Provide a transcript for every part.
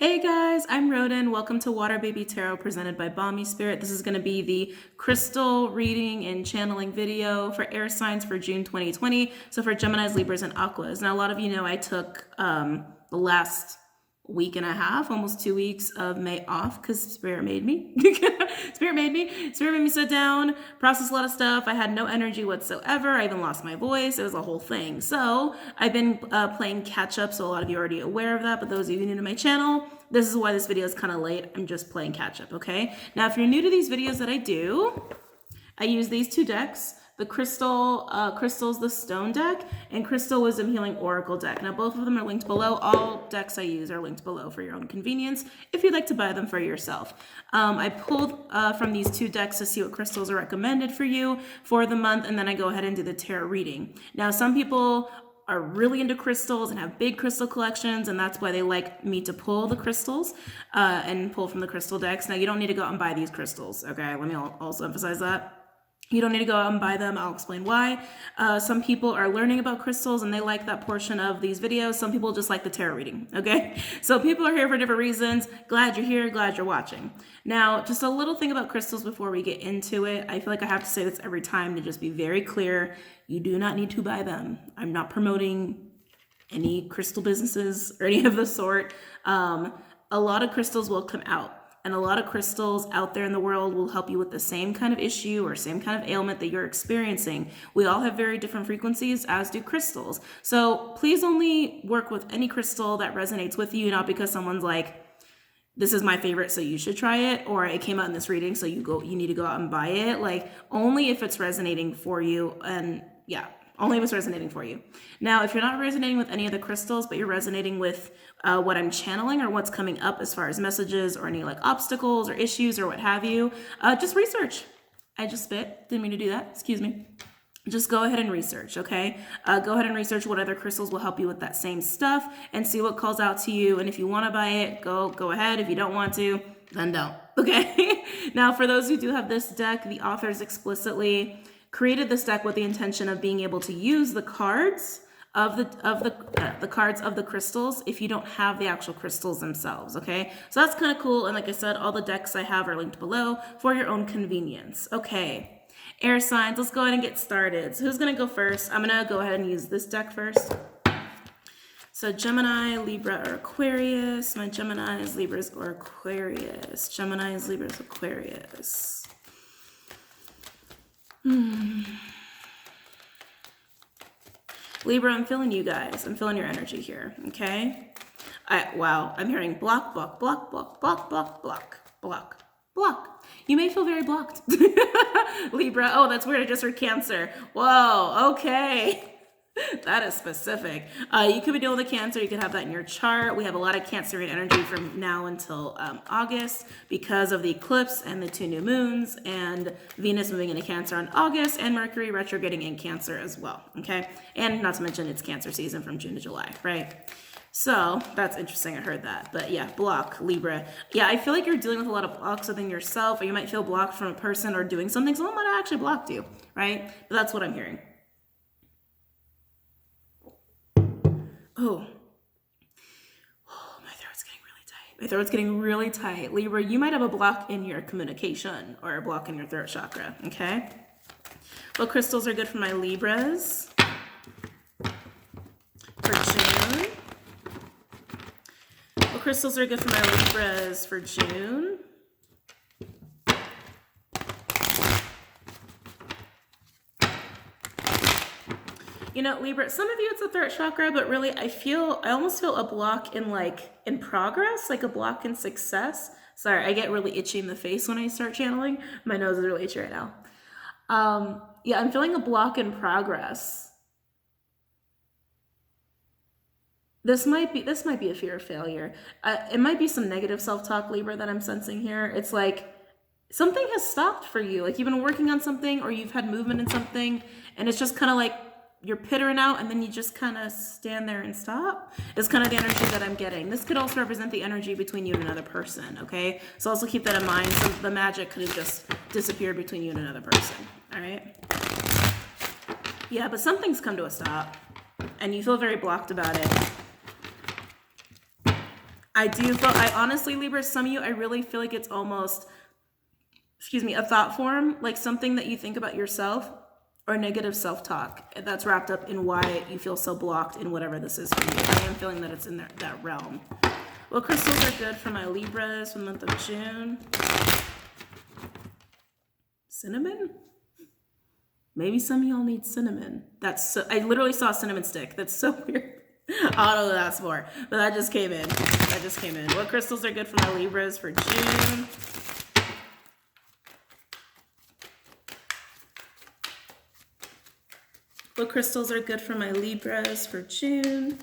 Hey guys, I'm Roden. Welcome to WaterBaby Tarot presented by BOMISpirit. This is going to be the crystal reading and channeling video for air signs for June 2020. So for Geminis, Libras, and Aquas. Now, a lot of you know I took the last week and a half, almost 2 weeks of May off because Spirit made me. Spirit made me sit down, process a lot of stuff. I had no energy whatsoever. I even lost my voice. It was a whole thing. So I've been playing catch up. So a lot of you are already aware of that. But those of you new to my channel, this is why this video is kind of late. I'm just playing catch up. Okay. Now, if you're new to these videos that I do, I use these two decks. The Crystals, the Stone deck, and Crystal Wisdom Healing Oracle deck. Now, both of them are linked below. All decks I use are linked below for your own convenience if you'd like to buy them for yourself. I pulled from these two decks to see what crystals are recommended for you for the month, and then I go ahead and do the tarot reading. Now, some people are really into crystals and have big crystal collections, and that's why they like me to pull the crystals and pull from the crystal decks. Now, you don't need to go out and buy these crystals, okay? Let me also emphasize that. You don't need to go out and buy them. I'll explain why. Some people are learning about crystals and they like that portion of these videos. Some people just like the tarot reading, okay? So people are here for different reasons. Glad you're here, glad you're watching. Now, just a little thing about crystals before we get into it. I feel like I have to say this every time to just be very clear. You do not need to buy them. I'm not promoting any crystal businesses or any of the sort. A lot of crystals will come out. And a lot of crystals out there in the world will help you with the same kind of issue or same kind of ailment that you're experiencing. We all have very different frequencies, as do crystals. So please only work with any crystal that resonates with you, not because someone's like, this is my favorite, so you should try it, or it came out in this reading, so you need to go out and buy it. Like, only if it's resonating for you, and yeah, only if it's resonating for you. Now, if you're not resonating with any of the crystals, but you're resonating with what I'm channeling or what's coming up as far as messages or any like obstacles or issues or what have you, just research. I just spit. Didn't mean to do that. Excuse me. Just go ahead and research, okay? Go ahead and research what other crystals will help you with that same stuff and see what calls out to you. And if you want to buy it, go ahead. If you don't want to, then don't, okay? Now, for those who do have this deck, the authors explicitly created this deck with the intention of being able to use the cards of the cards of the crystals if you don't have the actual crystals themselves, okay? So that's kind of cool. And like I said, all the decks I have are linked below for your own convenience. Okay, air signs, let's go ahead and get started. So who's gonna go first? I'm gonna go ahead and use this deck first. So Gemini, Libra, or Aquarius. My Geminis, Libras, or Aquarius. Geminis, Libras, Aquarius. Libra, I'm feeling you guys. I'm feeling your energy here, okay? Wow, I'm hearing block, block, block, block, block, block, block, block, block. You may feel very blocked. Libra, oh, that's weird. I just heard Cancer. Whoa, okay. That is specific. You could be dealing with a Cancer. You could have that in your chart. We have a lot of Cancerian energy from now until August because of the eclipse and the 2 new moons and Venus moving into Cancer on August and Mercury retrograding in Cancer as well, okay? And not to mention it's Cancer season from June to July, right? So that's interesting. I heard that. But yeah, block, Libra. Yeah, I feel like you're dealing with a lot of blocks within yourself, or you might feel blocked from a person or doing something. Someone might have actually blocked you, right? But that's what I'm hearing. Oh, my throat's getting really tight. My throat's getting really tight. Libra, you might have a block in your communication or a block in your throat chakra, okay? What crystals are good for my Libras for June? What crystals are good for my Libras for June? You know, Libra, some of you it's the throat chakra, but really I almost feel a block in progress, like a block in success. Sorry, I get really itchy in the face when I start channeling. My nose is really itchy right now. Yeah, I'm feeling a block in progress. This might be a fear of failure. It might be some negative self-talk, Libra, that I'm sensing here. It's like something has stopped for you. Like you've been working on something or you've had movement in something and it's just kind of like you're pittering out and then you just kind of stand there and stop. It's kind of the energy that I'm getting. This could also represent the energy between you and another person, okay? So also keep that in mind. So the magic could have just disappeared between you and another person, all right? Yeah, but something's come to a stop and you feel very blocked about it. I honestly, Libra, some of you, I really feel like it's almost, a thought form, like something that you think about yourself or negative self-talk that's wrapped up in why you feel so blocked in whatever this is for you. I am feeling that it's in that realm. What crystals are good for my Libras for the month of June? Cinnamon? Maybe some of y'all need cinnamon. I literally saw a cinnamon stick. That's so weird. I don't know what that's for, but that just came in. What crystals are good for my Libras for June? What crystals are good for my Libras for June?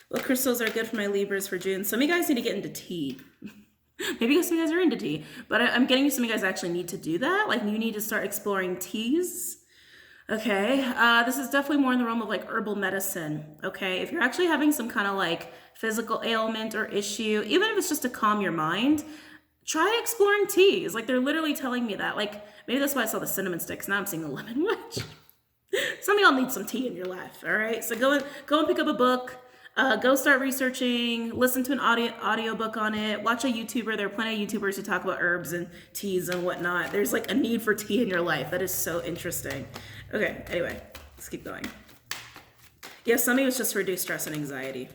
What crystals are good for my Libras for June? Some of you guys need to get into tea. Maybe some of you guys are into tea, but I'm getting some of you guys actually need to do that. Like you need to start exploring teas. Okay, this is definitely more in the realm of like herbal medicine. Okay, if you're actually having some kind of like physical ailment or issue, even if it's just to calm your mind, try exploring teas. Like they're literally telling me that. Like maybe that's why I saw the cinnamon sticks. Now I'm seeing the lemon witch. Some of y'all need some tea in your life. All right, so go and pick up a book. Go start researching, listen to an audio book on it, watch a YouTuber. There are plenty of YouTubers who talk about herbs and teas and whatnot. There's like a need for tea in your life. That is so interesting. Okay, anyway, let's keep going. Yeah, some of it was just to reduce stress and anxiety.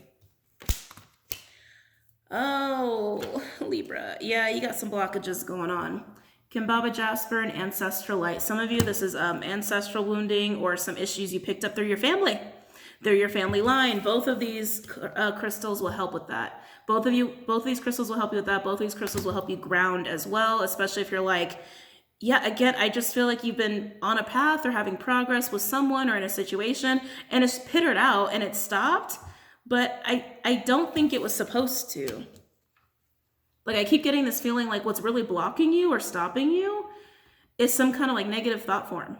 Oh, Libra. Yeah, you got some blockages going on. Kimbaba Jasper and Ancestral Light. Some of you, this is ancestral wounding or some issues you picked up through your family. They're your family line. Both of these crystals will help with that. Both of these crystals will help you with that. Both of these crystals will help you ground as well, especially if you're like, yeah, again, I just feel like you've been on a path or having progress with someone or in a situation and it's pittered out and it stopped, but I don't think it was supposed to. Like I keep getting this feeling like what's really blocking you or stopping you is some kind of like negative thought form.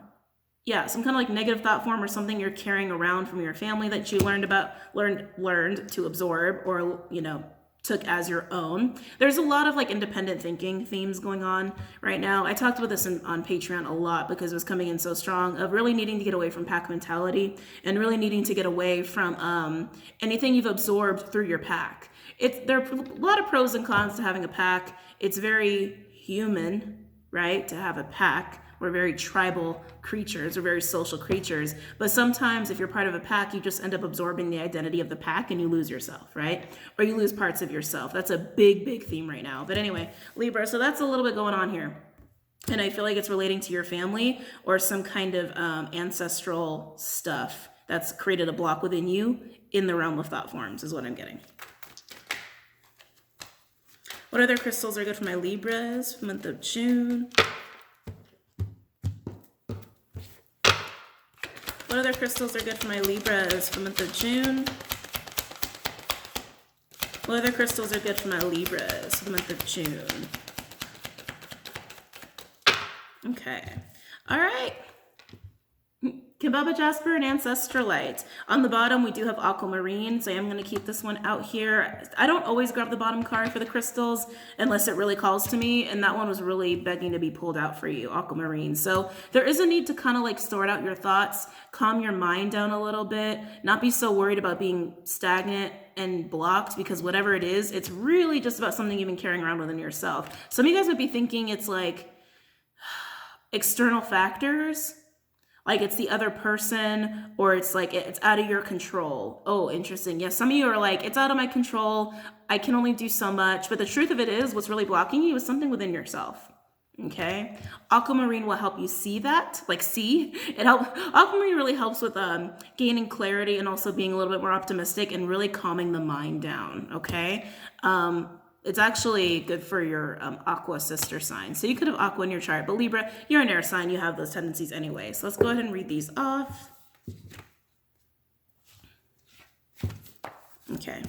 Yeah, some kind of like negative thought form or something you're carrying around from your family that you learned to absorb or, took as your own. There's a lot of like independent thinking themes going on right now. I talked about this on Patreon a lot because it was coming in so strong of really needing to get away from pack mentality and really needing to get away from anything you've absorbed through your pack. There are a lot of pros and cons to having a pack. It's very human, right, to have a pack. We're very tribal creatures. We're very social creatures. But sometimes if you're part of a pack, you just end up absorbing the identity of the pack and you lose yourself, right? Or you lose parts of yourself. That's a big, big theme right now. But anyway, Libra, so that's a little bit going on here. And I feel like it's relating to your family or some kind of ancestral stuff that's created a block within you in the realm of thought forms is what I'm getting. What other crystals are good for my Libras for the month of June? What other crystals are good for my Libras for the month of June? What other crystals are good for my Libras for the month of June? Okay. All right. Kimbaba Jasper and Ancestral Light. On the bottom, we do have Aquamarine, so I'm going to keep this one out here. I don't always grab the bottom card for the crystals unless it really calls to me, and that one was really begging to be pulled out for you, Aquamarine. So there is a need to kind of like sort out your thoughts, calm your mind down a little bit, not be so worried about being stagnant and blocked because whatever it is, it's really just about something you've been carrying around within yourself. Some of you guys might be thinking it's like external factors, like it's the other person, or it's like it's out of your control. Oh, interesting. Yeah, some of you are like, it's out of my control. I can only do so much. But the truth of it is, what's really blocking you is something within yourself. Okay? Aquamarine will help you see that. Aquamarine really helps with gaining clarity and also being a little bit more optimistic and really calming the mind down. Okay? It's actually good for your Aqua sister sign. So you could have Aqua in your chart, but Libra, you're an air sign. You have those tendencies anyway. So let's go ahead and read these off. Okay.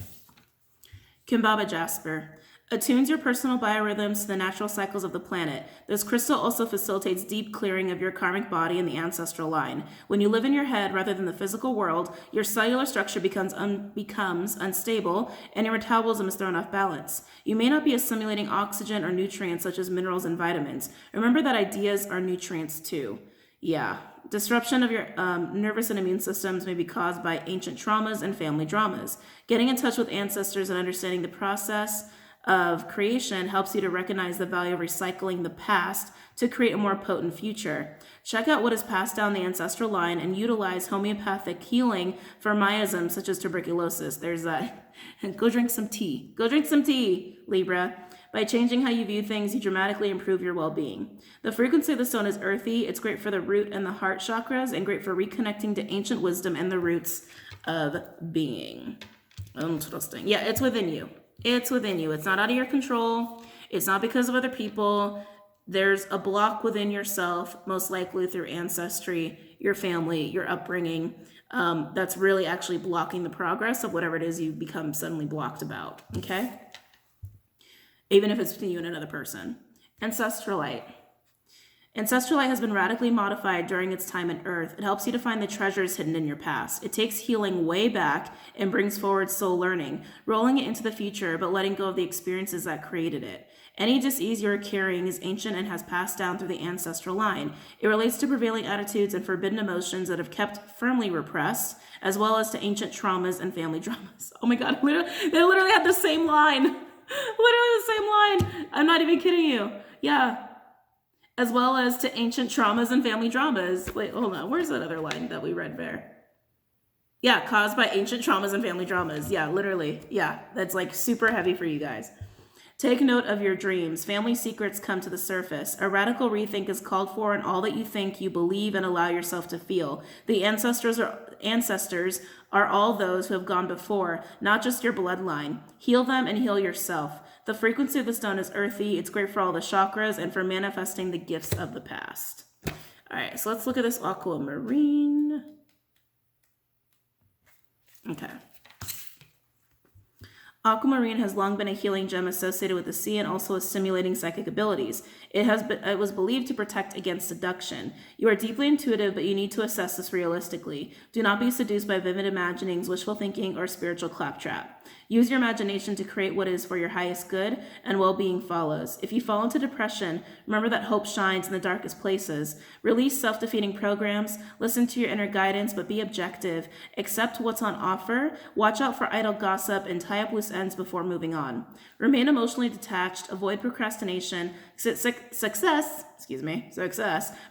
Kimbaba Jasper. Attunes your personal biorhythms to the natural cycles of the planet. This crystal also facilitates deep clearing of your karmic body in the ancestral line. When you live in your head rather than the physical world, your cellular structure becomes unstable and your metabolism is thrown off balance. You may not be assimilating oxygen or nutrients such as minerals and vitamins. Remember that ideas are nutrients too. Yeah, Disruption of your nervous and immune systems may be caused by ancient traumas and family dramas. Getting in touch with ancestors and understanding the process of creation helps you to recognize the value of recycling the past to create a more potent future. Check out what is passed down the ancestral line and utilize homeopathic healing for miasms such as tuberculosis. There's that. Go drink some tea. Go drink some tea, Libra. By changing how you view things, you dramatically improve your well-being. The frequency of the stone is earthy. It's great for the root and the heart chakras and great for reconnecting to ancient wisdom and the roots of being. Interesting. Yeah, it's within you. It's within you. It's not out of your control. It's not because of other people. There's a block within yourself, most likely through ancestry, your family, your upbringing, that's really actually blocking the progress of whatever it is you become suddenly blocked about, okay? Even if it's between you and another person. Ancestral light. Ancestral light has been radically modified during its time on Earth. It helps you to find the treasures hidden in your past. It takes healing way back and brings forward soul learning, rolling it into the future, but letting go of the experiences that created it. Any dis-ease you're carrying is ancient and has passed down through the ancestral line. It relates to prevailing attitudes and forbidden emotions that have kept firmly repressed, as well as to ancient traumas and family dramas. Oh my God, they literally had the same line. Literally the same line. I'm not even kidding you. Yeah. As well as to ancient traumas and family dramas. Wait, hold on. Where's that other line that we read there? Yeah, caused by ancient traumas and family dramas. Yeah, literally. Yeah, that's like super heavy for you guys. Take note of your dreams. Family secrets come to the surface. A radical rethink is called for in all that you think, you believe, and allow yourself to feel. The ancestors are all those who have gone before, not just your bloodline. Heal them and heal yourself. The frequency of the stone is earthy. It's great for all the chakras and for manifesting the gifts of the past. All right, so let's look at this aquamarine. Okay. Aquamarine has long been a healing gem associated with the sea and also with stimulating psychic abilities. It was believed to protect against seduction. You are deeply intuitive, but you need to assess this realistically. Do not be seduced by vivid imaginings, wishful thinking, or spiritual claptrap. Use your imagination to create what is for your highest good, and well-being follows. If you fall into depression, remember that hope shines in the darkest places. Release self-defeating programs, listen to your inner guidance, but be objective. Accept what's on offer, watch out for idle gossip, and tie up loose ends before moving on. Remain emotionally detached, avoid procrastination. Success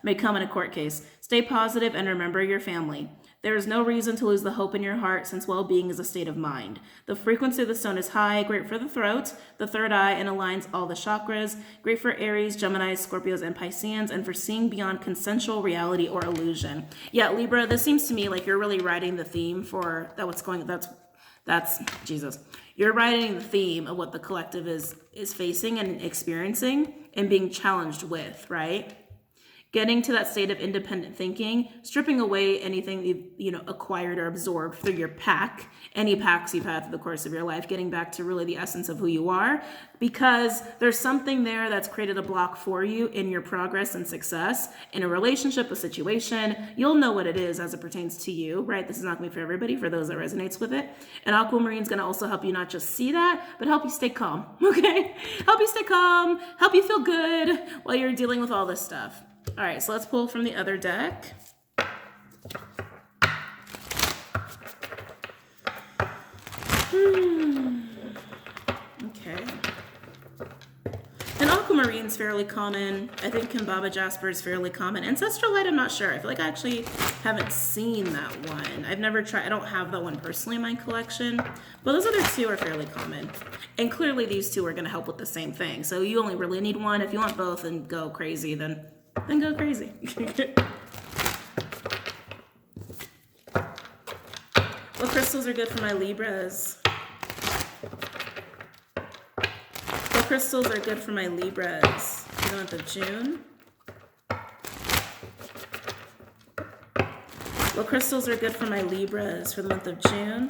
may come in a court case. Stay positive and remember your family. There is no reason to lose the hope in your heart since well-being is a state of mind. The frequency of the stone is high, great for the throat, the third eye, and aligns all the chakras. Great for Aries, Geminis, Scorpios, and Pisceans, and for seeing beyond consensual reality or illusion. Yeah, Libra, this seems to me like you're really writing the theme for that's Jesus. You're writing the theme of what the collective is facing and experiencing and being challenged with, right? Getting to that state of independent thinking, stripping away anything you've acquired or absorbed through your pack, any packs you've had through the course of your life, getting back to really the essence of who you are, because there's something there that's created a block for you in your progress and success in a relationship, a situation. You'll know what it is as it pertains to you, right? This is not gonna be for everybody, for those that resonates with it. And Aquamarine's gonna also help you not just see that, but help you stay calm, okay? Help you stay calm, help you feel good while you're dealing with all this stuff. All right, so let's pull from the other deck. Okay. And Aquamarine's fairly common. I think Kimbaba Jasper is fairly common. Ancestral Light, I'm not sure. I feel like I actually haven't seen that one. I've never tried. I don't have that one personally in my collection. But those other two are fairly common. And clearly these two are going to help with the same thing. So you only really need one. If you want both and go crazy, then go crazy. What crystals are good for my Libras? What crystals are good for my Libras for the month of June? What crystals are good for my Libras for the month of June?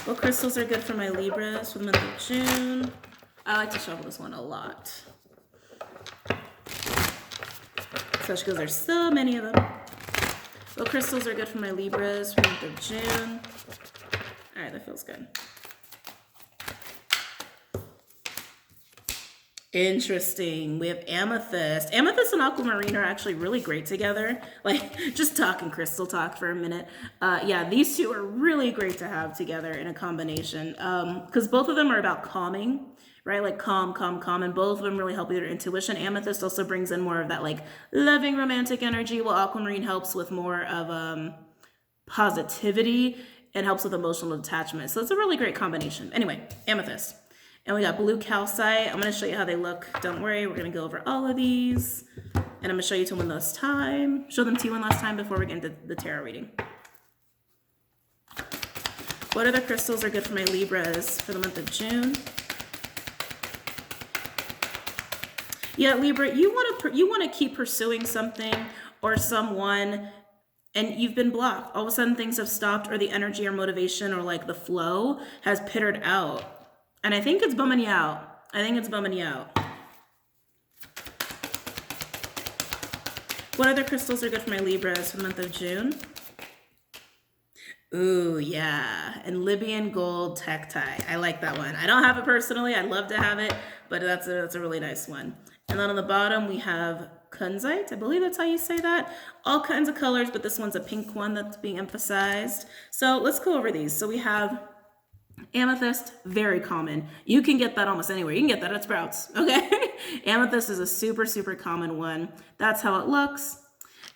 What crystals are good for my Libras for the month of June? I like to shuffle this one a lot, especially because there's so many of them. What crystals are good for my Libras for the month of June? All right, that feels good. Interesting. We have amethyst. Amethyst and aquamarine are actually really great together. Like, just talking crystal talk for a minute. Yeah, these two are really great to have together in a combination. Because both of them are about calming, right? Like calm, calm, calm. And both of them really help with your intuition. Amethyst also brings in more of that like loving romantic energy, while aquamarine helps with more of positivity and helps with emotional detachment. So it's a really great combination. Anyway, amethyst. And we got blue calcite. I'm going to show you how they look. Don't worry, we're going to go over all of these. And I'm going to show you to one last time. Show them to you one last time before we get into the tarot reading. What other crystals are good for my Libras for the month of June? Yeah, Libra, you want to keep pursuing something or someone, and you've been blocked. All of a sudden things have stopped, or the energy or motivation or like the flow has pittered out. And I think it's bumming you out. I think it's bumming you out. What other crystals are good for my Libras for the month of June? Ooh, yeah. And Libyan gold tektite. I like that one. I don't have it personally. I'd love to have it, but that's a really nice one. And then on the bottom, we have kunzite. I believe that's how you say that. All kinds of colors, but this one's a pink one that's being emphasized. So let's go over these. So we have amethyst, very common. You can get that almost anywhere. You can get that at Sprouts, okay? Amethyst is a super, super common one. That's how it looks.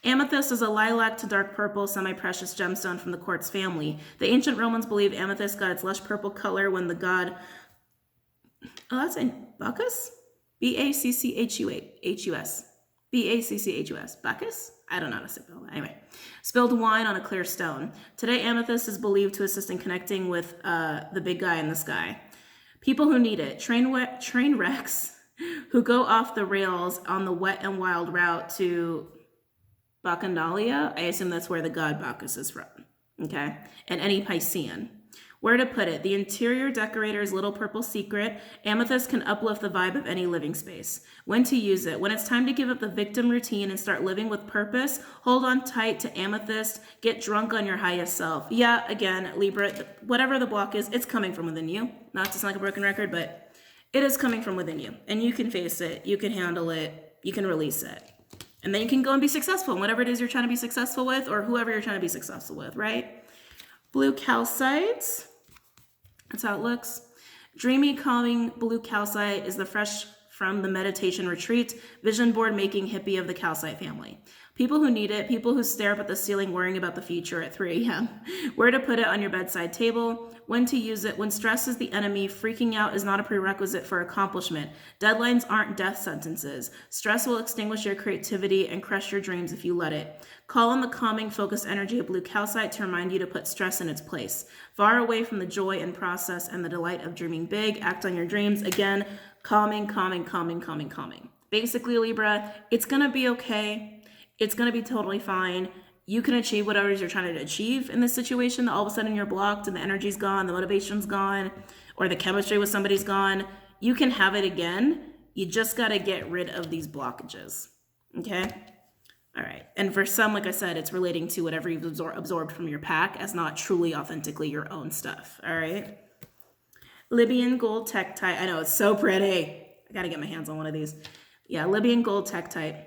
Amethyst is a lilac to dark purple semi-precious gemstone from the quartz family. The ancient Romans believed amethyst got its lush purple color when the god, that's in Bacchus? B-A-C-C-H-U-S. B-A-C-C-H-U-S. Bacchus? I don't know how to say that. Anyway, spilled wine on a clear stone. Today, amethyst is believed to assist in connecting with the big guy in the sky. People who need it. Train wrecks who go off the rails on the wet and wild route to Bacchanalia. I assume that's where the god Bacchus is from. Okay? And any Piscean. Where to put it? The interior decorator's little purple secret. Amethyst can uplift the vibe of any living space. When to use it? When it's time to give up the victim routine and start living with purpose, hold on tight to amethyst. Get drunk on your highest self. Yeah, again, Libra, whatever the block is, it's coming from within you. Not to sound like a broken record, but it is coming from within you. And you can face it. You can handle it. You can release it. And then you can go and be successful in whatever it is you're trying to be successful with, or whoever you're trying to be successful with, right? Blue calcite. That's how it looks. Dreamy, calming blue calcite is the fresh from the meditation retreat, vision board making hippie of the calcite family. People who need it, people who stare up at the ceiling worrying about the future at 3 a.m. Where to put it on your bedside table, when to use it. When stress is the enemy, freaking out is not a prerequisite for accomplishment. Deadlines aren't death sentences. Stress will extinguish your creativity and crush your dreams if you let it. Call on the calming, focused energy of blue calcite to remind you to put stress in its place. Far away from the joy and process and the delight of dreaming big, act on your dreams. Again, calming, calming, calming, calming, calming. Basically, Libra, it's going to be okay. It's going to be totally fine. You can achieve whatever it is you're trying to achieve in this situation. All of a sudden you're blocked and the energy's gone, the motivation's gone, or the chemistry with somebody's gone. You can have it again. You just got to get rid of these blockages. Okay? All right. And for some, like I said, it's relating to whatever you've absorbed from your pack as not truly authentically your own stuff. All right? Libyan gold tektite. I know, it's so pretty. I got to get my hands on one of these. Yeah, Libyan gold tektite.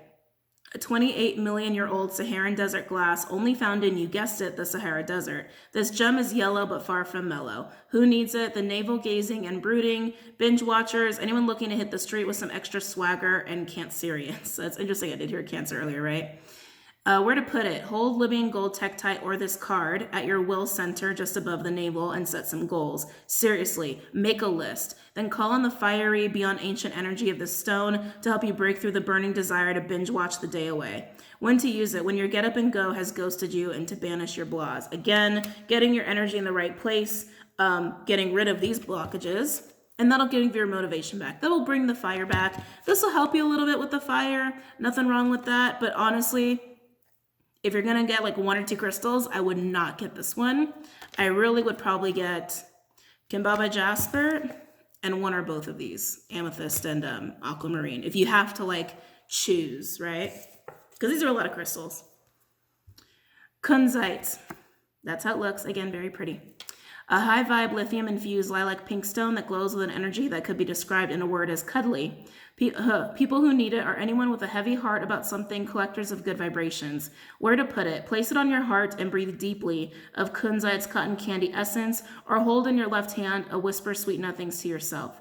A 28 million-year-old Saharan desert glass only found in, you guessed it, the Sahara Desert. This gem is yellow but far from mellow. Who needs it? The navel-gazing and brooding, binge watchers, anyone looking to hit the street with some extra swagger, and Cancerians. That's interesting. I did hear Cancer earlier, right? Where to put it? Hold Libyan gold tektite or this card at your will center just above the navel and set some goals. Seriously, make a list. Then call on the fiery, beyond ancient energy of this stone to help you break through the burning desire to binge watch the day away. When to use it? When your get up and go has ghosted you and to banish your blahs. Again, getting your energy in the right place, getting rid of these blockages, and that'll give your motivation back. That'll bring the fire back. This will help you a little bit with the fire. Nothing wrong with that, but honestly, if you're going to get like 1 or 2 crystals, I would not get this one. I really would probably get Kimbaba Jasper and 1 or both of these, amethyst and aquamarine, if you have to like choose, right? Because these are a lot of crystals. Kunzite. That's how it looks. Again, very pretty. A high vibe lithium infused lilac pink stone that glows with an energy that could be described in a word as cuddly. People who need it are anyone with a heavy heart about something, collectors of good vibrations. Where to put it? Place it on your heart and breathe deeply of kunzite's cotton candy essence, or hold in your left hand a whisper sweet nothings to yourself.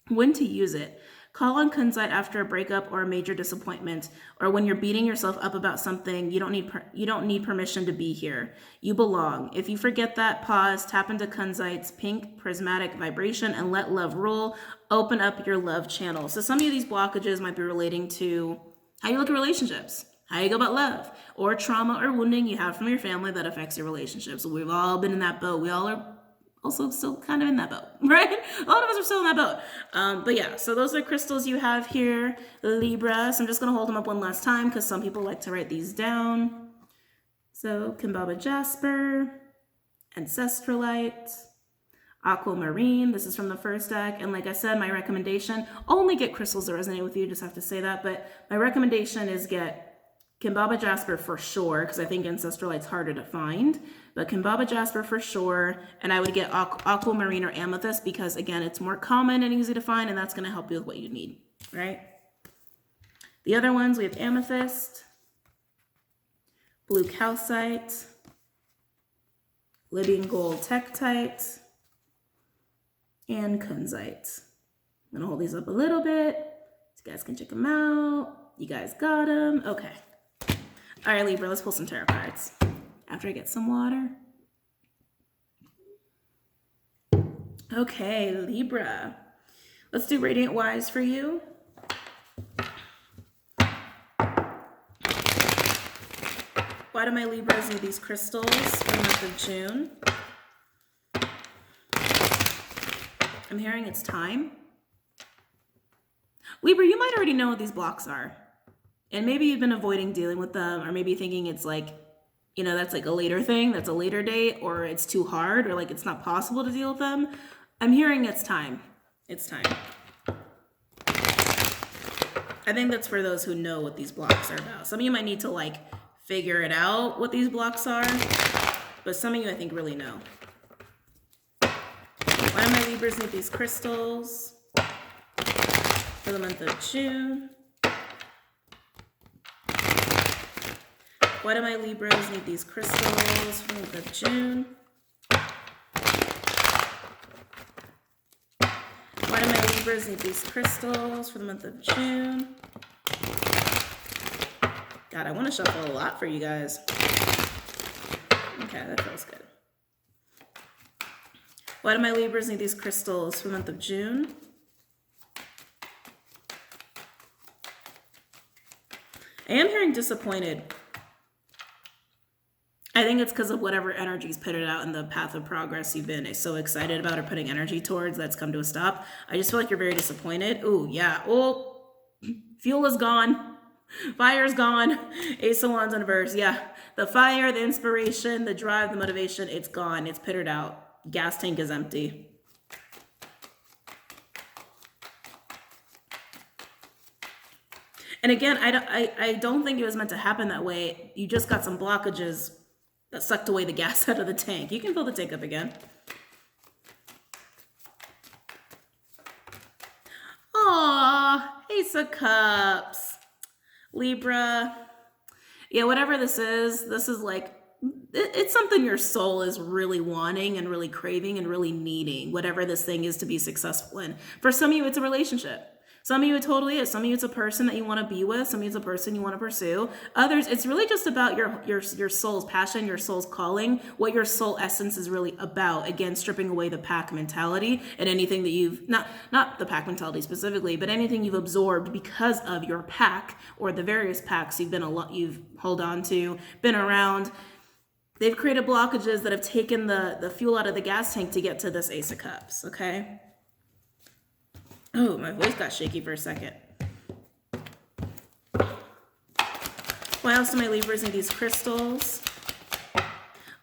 When to use it? Call on kunzite after a breakup or a major disappointment, or when you're beating yourself up about something. You don't need permission to be here. You belong. If you forget that, pause, tap into kunzite's pink prismatic vibration, and let love rule. Open up your love channel. So some of these blockages might be relating to how you look at relationships, how you go about love, or trauma or wounding you have from your family that affects your relationships. We've all been in that boat. We all are also still kind of in that boat, right? A lot of us are still in that boat. But yeah, so those are crystals you have here, Libra. So I'm just going to hold them up one last time because some people like to write these down. So Kimbaba Jasper, Ancestralite, Aquamarine. This is from the first deck. And like I said, my recommendation, only get crystals that resonate with you. Just have to say that. But my recommendation is get Kimbaba Jasper for sure, because I think Ancestralite's harder to find, but Kimbaba Jasper for sure. And I would get Aquamarine or Amethyst because, again, it's more common and easy to find, and that's going to help you with what you need, right? The other ones, we have Amethyst, Blue Calcite, Libyan Gold Tektite, and Kunzite. I'm going to hold these up a little bit so you guys can check them out. You guys got them. Okay. All right, Libra, let's pull some tarot cards after I get some water. Okay, Libra. Let's do Radiant Wise for you. Why do my Libras need these crystals for the month of June? I'm hearing it's time. Libra, you might already know what these blocks are. And maybe you've been avoiding dealing with them, or maybe thinking it's like, you know, that's like a later thing, that's a later date, or it's too hard, or like it's not possible to deal with them. I'm hearing it's time. It's time. I think that's for those who know what these blocks are about. Some of you might need to like figure it out what these blocks are, but some of you I think really know. Why do my Libras need these crystals for the month of June? Why do my Libras need these crystals for the month of June? Why do my Libras need these crystals for the month of June? God, I want to shuffle a lot for you guys. Okay, that feels good. Why do my Libras need these crystals for the month of June? I am hearing disappointed. I think it's because of whatever energy's put it out in the path of progress you've been so excited about or putting energy towards that's come to a stop. I just feel like you're very disappointed. Ooh, yeah. Oh, fuel is gone. Fire's gone. Ace of Wands in reverse. Yeah. The fire, the inspiration, the drive, the motivation, it's gone. It's pittered out. Gas tank is empty. And again, I don't think it was meant to happen that way. You just got some blockages that sucked away the gas out of the tank. You can fill the tank up again. Aw, Ace of Cups. Libra. Yeah, whatever this is like, it's something your soul is really wanting and really craving and really needing, whatever this thing is to be successful in. For some of you, it's a relationship. Some of you, it totally is. Some of you, it's a person that you want to be with. Some of you, it's a person you want to pursue. Others, it's really just about your soul's passion, your soul's calling, what your soul essence is really about. Again, stripping away the pack mentality and anything that you've, not the pack mentality specifically, but anything you've absorbed because of your pack or the various packs you've held on to, been around. They've created blockages that have taken the fuel out of the gas tank to get to this Ace of Cups, okay? Oh, my voice got shaky for a second. Why else do my Libras need these crystals?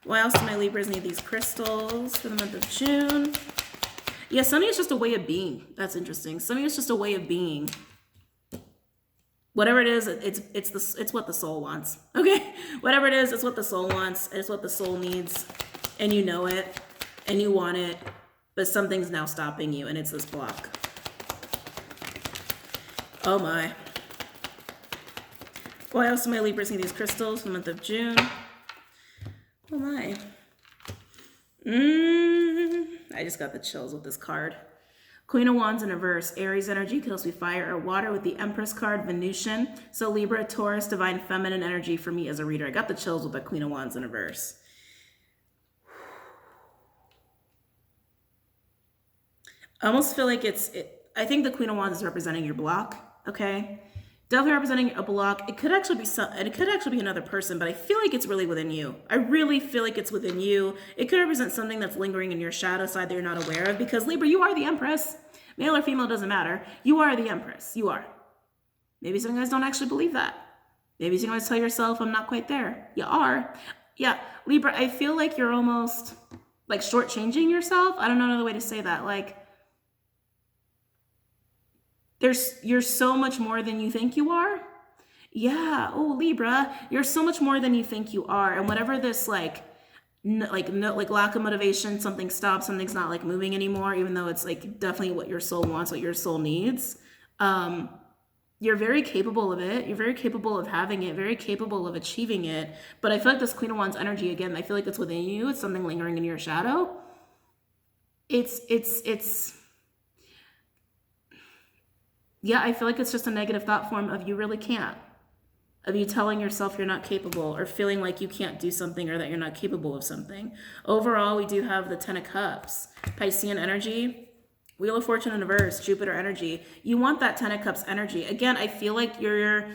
Why else do my Libras need these crystals for the month of June? Yeah, some of it's just a way of being. That's interesting. Some of it's just a way of being. Whatever it is, it's what the soul wants. Okay? Whatever it is, it's what the soul wants. It's what the soul needs. And you know it. and you want it, but something's now stopping you, and it's this block. Oh my. Why else do my Libras need these crystals for the month of June? Oh my. I just got the chills with this card. Queen of Wands in reverse. Aries energy could also be fire or water with the Empress card, Venusian. So Libra, Taurus, divine feminine energy for me as a reader. I got the chills with the Queen of Wands in reverse. I almost feel like I think the Queen of Wands is representing your block, okay? Definitely representing a block. It could actually be another person, but I feel like it's really within you. I really feel like it's within you. It could represent something that's lingering in your shadow side that you're not aware of, because Libra, you are the Empress. Male or female, doesn't matter. You are the Empress. You are. Maybe some guys don't actually believe that. Maybe you guys tell yourself, I'm not quite there. You are. Yeah, Libra, I feel like you're almost like shortchanging yourself. I don't know another way to say that. Like, you're so much more than you think you are. Yeah. Oh, Libra, you're so much more than you think you are. And whatever this like lack of motivation, something stops, something's not like moving anymore, even though it's like definitely what your soul wants, what your soul needs. You're very capable of it. You're very capable of having it, very capable of achieving it. But I feel like this Queen of Wands energy, again, I feel like it's within you. It's something lingering in your shadow. Yeah, I feel like it's just a negative thought form of you really can't. Of you telling yourself you're not capable, or feeling like you can't do something, or that you're not capable of something. Overall, we do have the 10 of Cups. Piscean energy, Wheel of Fortune in reverse, Jupiter energy. You want that 10 of Cups energy. Again, I feel like you're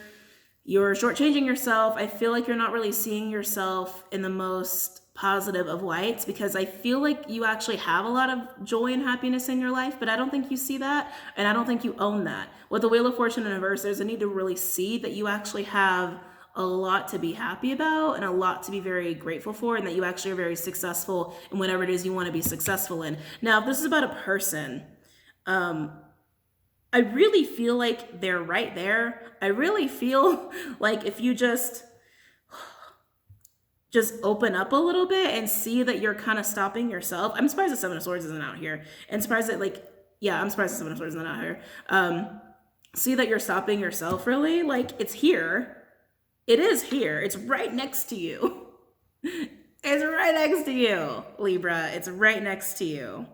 shortchanging yourself. I feel like you're not really seeing yourself in the most positive of lights, because I feel like you actually have a lot of joy and happiness in your life, but I don't think you see that, and I don't think you own that. With the Wheel of Fortune in reverse, there's a need to really see that you actually have a lot to be happy about and a lot to be very grateful for, and that you actually are very successful in whatever it is you want to be successful in. Now, if this is about a person, I really feel like they're right there. I really feel like if you just open up a little bit and see that you're kind of stopping yourself. I'm surprised the Seven of Swords isn't out here. And surprised that I'm surprised the Seven of Swords isn't out here. See that you're stopping yourself, really. Like, it's here. It is here. It's right next to you. It's right next to you, Libra. It's right next to you.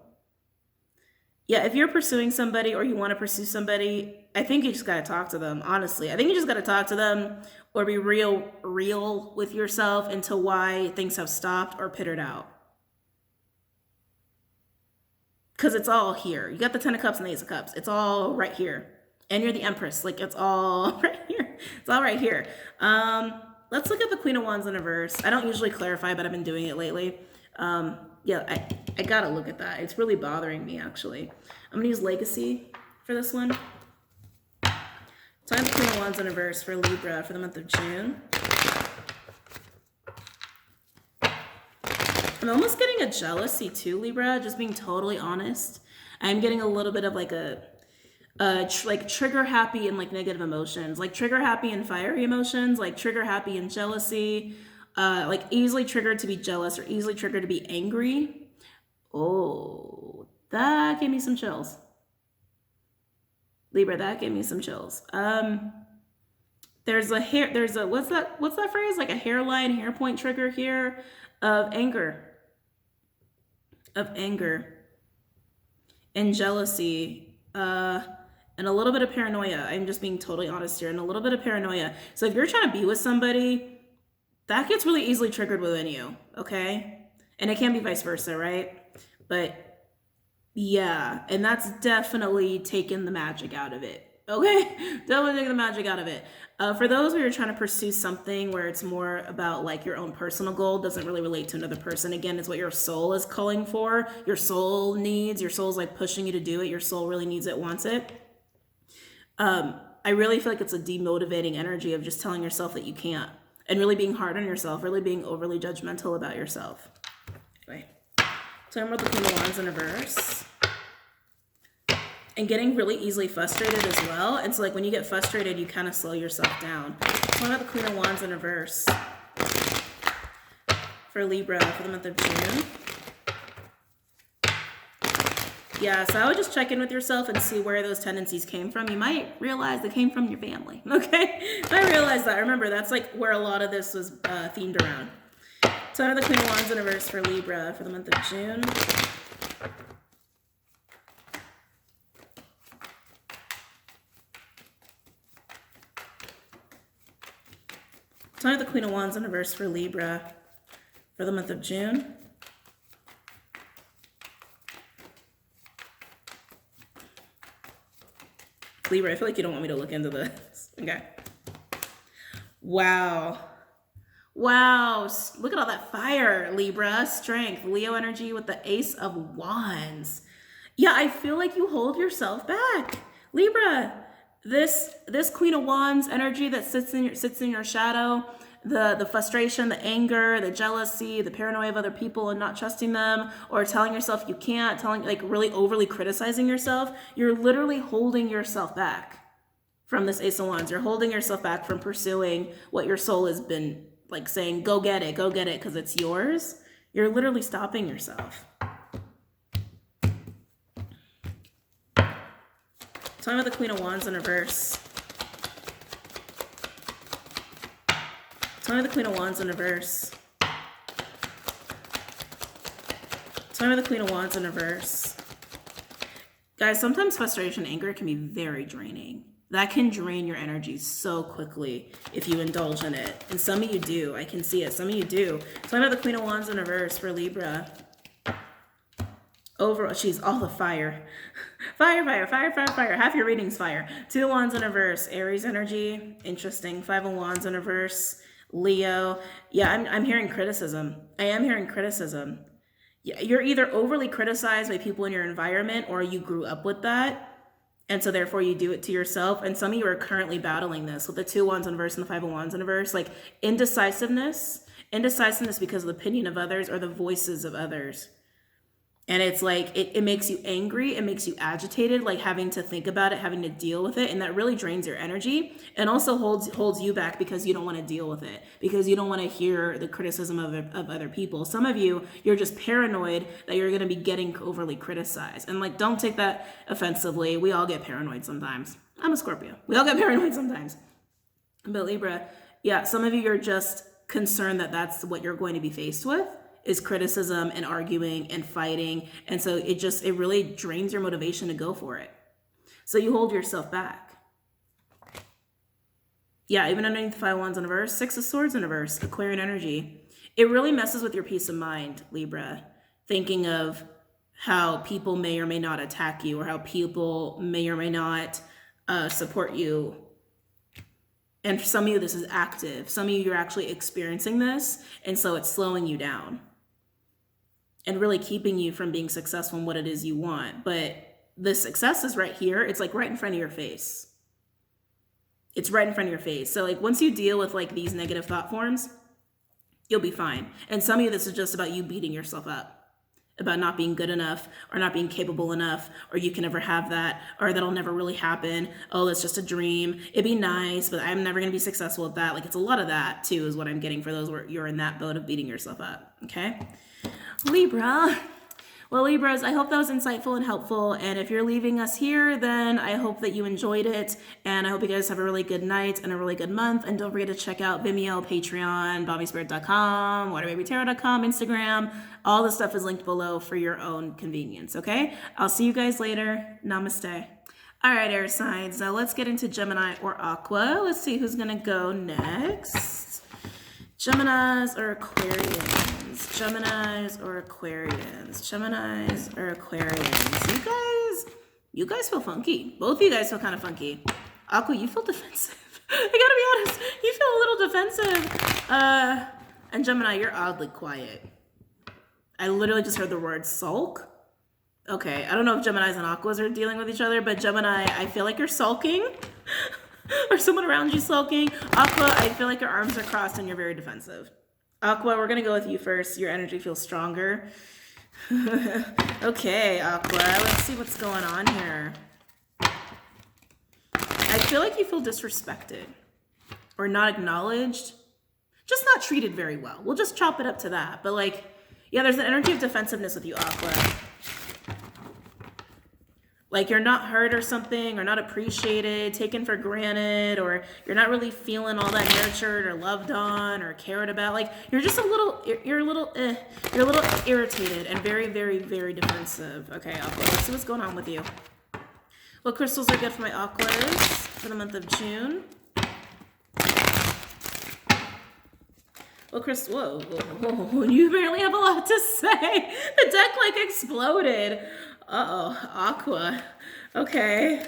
Yeah, if you're pursuing somebody or you want to pursue somebody, I think you just got to talk to them, honestly. I think you just got to talk to them, or be real with yourself into why things have stopped or pittered out. Because it's all here. You got the 10 of Cups and the Ace of Cups. It's all right here. And you're the Empress. Like, it's all right here. It's all right here. Let's look at the Queen of Wands in reverse. I don't usually clarify, but I've been doing it lately. Yeah, I gotta look at that. It's really bothering me, actually. I'm gonna use Legacy for this one. So I have the Queen of Wands in reverse for Libra for the month of June. I'm almost getting a jealousy too, Libra, just being totally honest. I'm getting a little bit of like like trigger happy and like negative emotions, like trigger happy and fiery emotions, like trigger happy and jealousy, like easily triggered to be jealous or easily triggered to be angry. Oh, that gave me some chills. Libra, that gave me some chills. There's a what's that phrase? Like a hairline, hair point trigger here of anger. And jealousy, and a little bit of paranoia. I'm just being totally honest here, and a little bit of paranoia. So if you're trying to be with somebody, that gets really easily triggered within you, okay? And it can be vice versa, right? But yeah, and that's definitely taken the magic out of it. Okay, definitely taking the magic out of it. For those where you're trying to pursue something where it's more about like your own personal goal, doesn't really relate to another person. Again, it's what your soul is calling for. Your soul needs, your soul's like pushing you to do it. Your soul really needs it, wants it. I really feel like it's a demotivating energy of just telling yourself that you can't, and really being hard on yourself, really being overly judgmental about yourself. Anyway, so I'm with the Queen of Wands in reverse. And getting really easily frustrated as well. And so like when you get frustrated, you kind of slow yourself down. So I have the Queen of Wands in reverse for Libra for the month of June. Yeah, so I would just check in with yourself and see where those tendencies came from. You might realize they came from your family, okay? I realize that. Remember, that's like where a lot of this was themed around. So I have the Queen of Wands in reverse for Libra for the month of June. So I have the Queen of Wands in reverse for Libra for the month of June. Libra, I feel like you don't want me to look into this. Okay. Wow. Wow. Look at all that fire, Libra. Strength. Leo energy with the Ace of Wands. Yeah, I feel like you hold yourself back. Libra, this Queen of Wands energy that sits in your shadow, the frustration, the anger, the jealousy, the paranoia of other people and not trusting them, or telling yourself you can't, like really overly criticizing yourself, you're literally holding yourself back from this Ace of Wands. You're holding yourself back from pursuing what your soul has been like saying, go get it, because it's yours. You're literally stopping yourself. Time with the Queen of Wands in reverse. Time with the Queen of Wands in reverse. Time with the Queen of Wands in reverse. Guys, sometimes frustration, anger can be very draining. That can drain your energy so quickly if you indulge in it. And some of you do. I can see it. Some of you do. Time with the Queen of Wands in reverse for Libra. She's all the fire. Fire. Half your reading's fire. 2 of Wands in reverse. Aries energy. Interesting. 5 of Wands in reverse. Leo. Yeah, I'm hearing criticism. I am hearing criticism. Yeah, you're either overly criticized by people in your environment or you grew up with that. And so therefore you do it to yourself. And some of you are currently battling this with the 2 Wands in reverse and the 5 of Wands in reverse. Like indecisiveness because of the opinion of others or the voices of others. And it's like, it makes you angry. It makes you agitated, like having to think about it, having to deal with it. And that really drains your energy and also holds you back because you don't want to deal with it, because you don't want to hear the criticism of other people. Some of you, you're just paranoid that you're going to be getting overly criticized. And like, don't take that offensively. We all get paranoid sometimes. I'm a Scorpio. We all get paranoid sometimes. But Libra, yeah, some of you are just concerned that that's what you're going to be faced with, is criticism and arguing and fighting. And so it really drains your motivation to go for it. So you hold yourself back. Yeah, even underneath the 5 of Wands in reverse, 6 of Swords in reverse, Aquarian energy. It really messes with your peace of mind, Libra, thinking of how people may or may not attack you or how people may or may not support you. And for some of you, this is active. Some of you, you're actually experiencing this, and so it's slowing you down and really keeping you from being successful in what it is you want. But the success is right here. It's like right in front of your face. It's right in front of your face. So like once you deal with like these negative thought forms, you'll be fine. And some of you, this is just about you beating yourself up, about not being good enough or not being capable enough, or you can never have that, or that'll never really happen. Oh, it's just a dream. It'd be nice, but I'm never going to be successful at that. Like it's a lot of that too is what I'm getting for those where you're in that boat of beating yourself up. Okay. Libra. Well, Libras, I hope that was insightful and helpful. And if you're leaving us here, then I hope that you enjoyed it. And I hope you guys have a really good night and a really good month. And don't forget to check out Vimeo, Patreon, BOMISpirit.com, WaterBabyTarot.com, Instagram. All the stuff is linked below for your own convenience, okay? I'll see you guys later. Namaste. All right, air signs. Now let's get into Gemini or Aqua. Let's see who's going to go next. Geminis or Aquarians? Geminis or Aquarians? Geminis or Aquarians? You guys feel funky. Both of you guys feel kind of funky. Aqua, you feel defensive. I gotta be honest. You feel a little defensive. And Gemini, you're oddly quiet. I literally just heard the word sulk. Okay, I don't know if Geminis and Aquas are dealing with each other, but Gemini, I feel like you're sulking. Or someone around you sulking. Aqua, I feel like your arms are crossed and you're very defensive. Aqua, we're going to go with you first. Your energy feels stronger. Okay, Aqua, let's see what's going on here. I feel like you feel disrespected or not acknowledged. Just not treated very well. We'll just chop it up to that. But like, yeah, there's an energy of defensive with you, Aqua. Like you're not heard or something, or not appreciated, taken for granted, or you're not really feeling all that nurtured or loved on or cared about. Like you're just you're a little irritated and very, very, very defensive. Okay, Aqua, let's see what's going on with you. What crystals are good for my Aquas for the month of June? Well, whoa, you barely have a lot to say. The deck like exploded. Uh-oh, Aqua. Okay.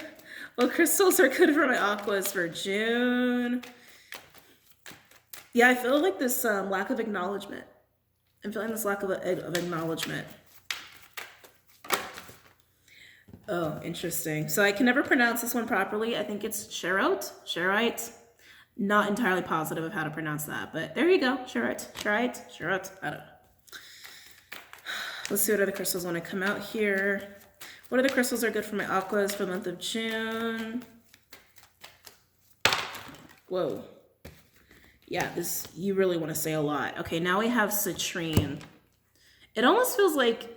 Well, crystals are good for my Aquas for June. Yeah, I feel like this lack of acknowledgement. I'm feeling this lack of acknowledgement. Oh, interesting. So I can never pronounce this one properly. I think it's Sherite. Not entirely positive of how to pronounce that, but there you go. Sherite. I don't know. Let's see what other crystals want to come out here. What other crystals are good for my Aquas for the month of June? Whoa. Yeah, you really want to say a lot. Okay, now we have citrine. It almost feels like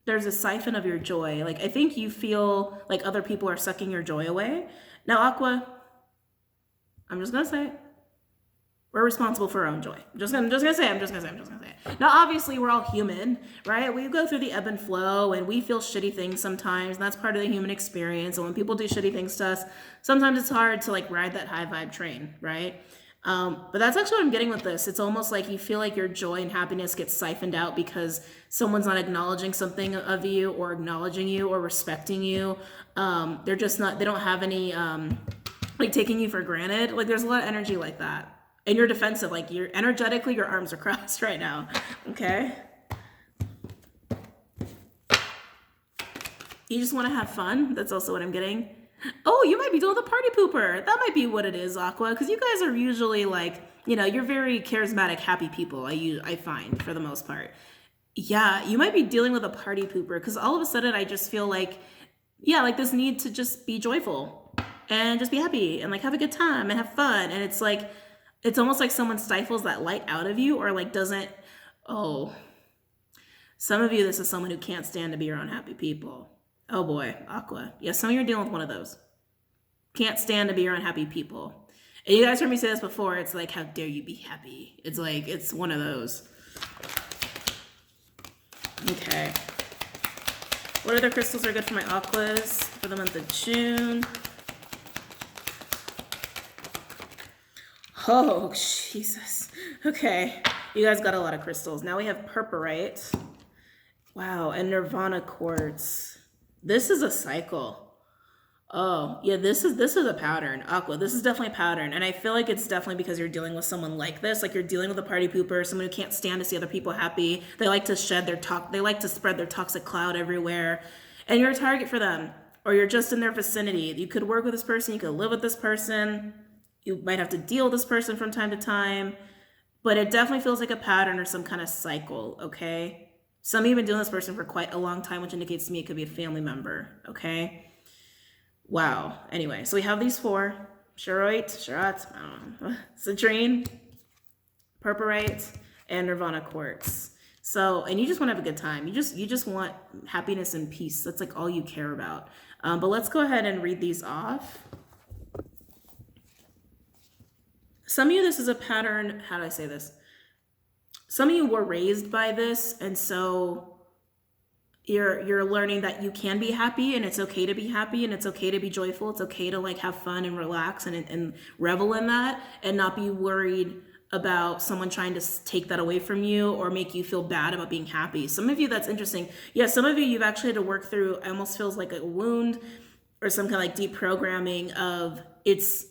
there's a siphon of your joy. Like I think you feel like other people are sucking your joy away. Now, Aqua, I'm just gonna say it. We're responsible for our own joy. I'm just gonna say it. Now, obviously, we're all human, right? We go through the ebb and flow, and we feel shitty things sometimes, and that's part of the human experience. And when people do shitty things to us, sometimes it's hard to like ride that high vibe train, right? But that's actually what I'm getting with this. It's almost like you feel like your joy and happiness gets siphoned out because someone's not acknowledging something of you, or acknowledging you, or respecting you. They're just not. They don't have any like taking you for granted. Like there's a lot of energy like that. And you're defensive, like you're energetically, your arms are crossed right now, okay? You just want to have fun. That's also what I'm getting. Oh, you might be dealing with a party pooper. That might be what it is, Aqua, because you guys are usually like, you know, you're very charismatic, happy people, I find, for the most part. Yeah, you might be dealing with a party pooper, because all of a sudden I just feel like, yeah, like this need to just be joyful and just be happy and like have a good time and have fun. And it's like, it's almost like someone stifles that light out of you, or like doesn't, oh, some of you, this is someone who can't stand to be around happy people. Oh boy, Aqua. Yeah, some of you are dealing with one of those. Can't stand to be around happy people. And you guys heard me say this before, it's like, how dare you be happy? It's like, it's one of those. Okay. What other crystals are good for my Aquas for the month of June? Oh, Jesus. Okay. You guys got a lot of crystals. Now we have purpurite. Wow. And Nirvana quartz. This is a cycle. Oh, yeah, this is a pattern. Aqua, this is definitely a pattern. And I feel like it's definitely because you're dealing with someone like this. Like you're dealing with a party pooper, someone who can't stand to see other people happy. They like to they like to spread their toxic cloud everywhere. And you're a target for them. Or you're just in their vicinity. You could work with this person. You could live with this person. You might have to deal with this person from time to time, but it definitely feels like a pattern or some kind of cycle, okay? Some of you have been dealing with this person for quite a long time, which indicates to me it could be a family member, okay? Wow. Anyway, so we have these four: Sherite, citrine, purpurite, and Nirvana quartz. So, and you just want to have a good time. You just want happiness and peace. That's like all you care about. But let's go ahead and read these off. Some of you, this is a pattern. How do I say this? Some of you were raised by this, and so you're learning that you can be happy, and it's okay to be happy, and it's okay to be joyful. It's okay to like have fun and relax and revel in that, and not be worried about someone trying to take that away from you or make you feel bad about being happy. Some of you, that's interesting. Yeah, some of you, you've actually had to work through, it almost feels like a wound or some kind of like deep programming of it's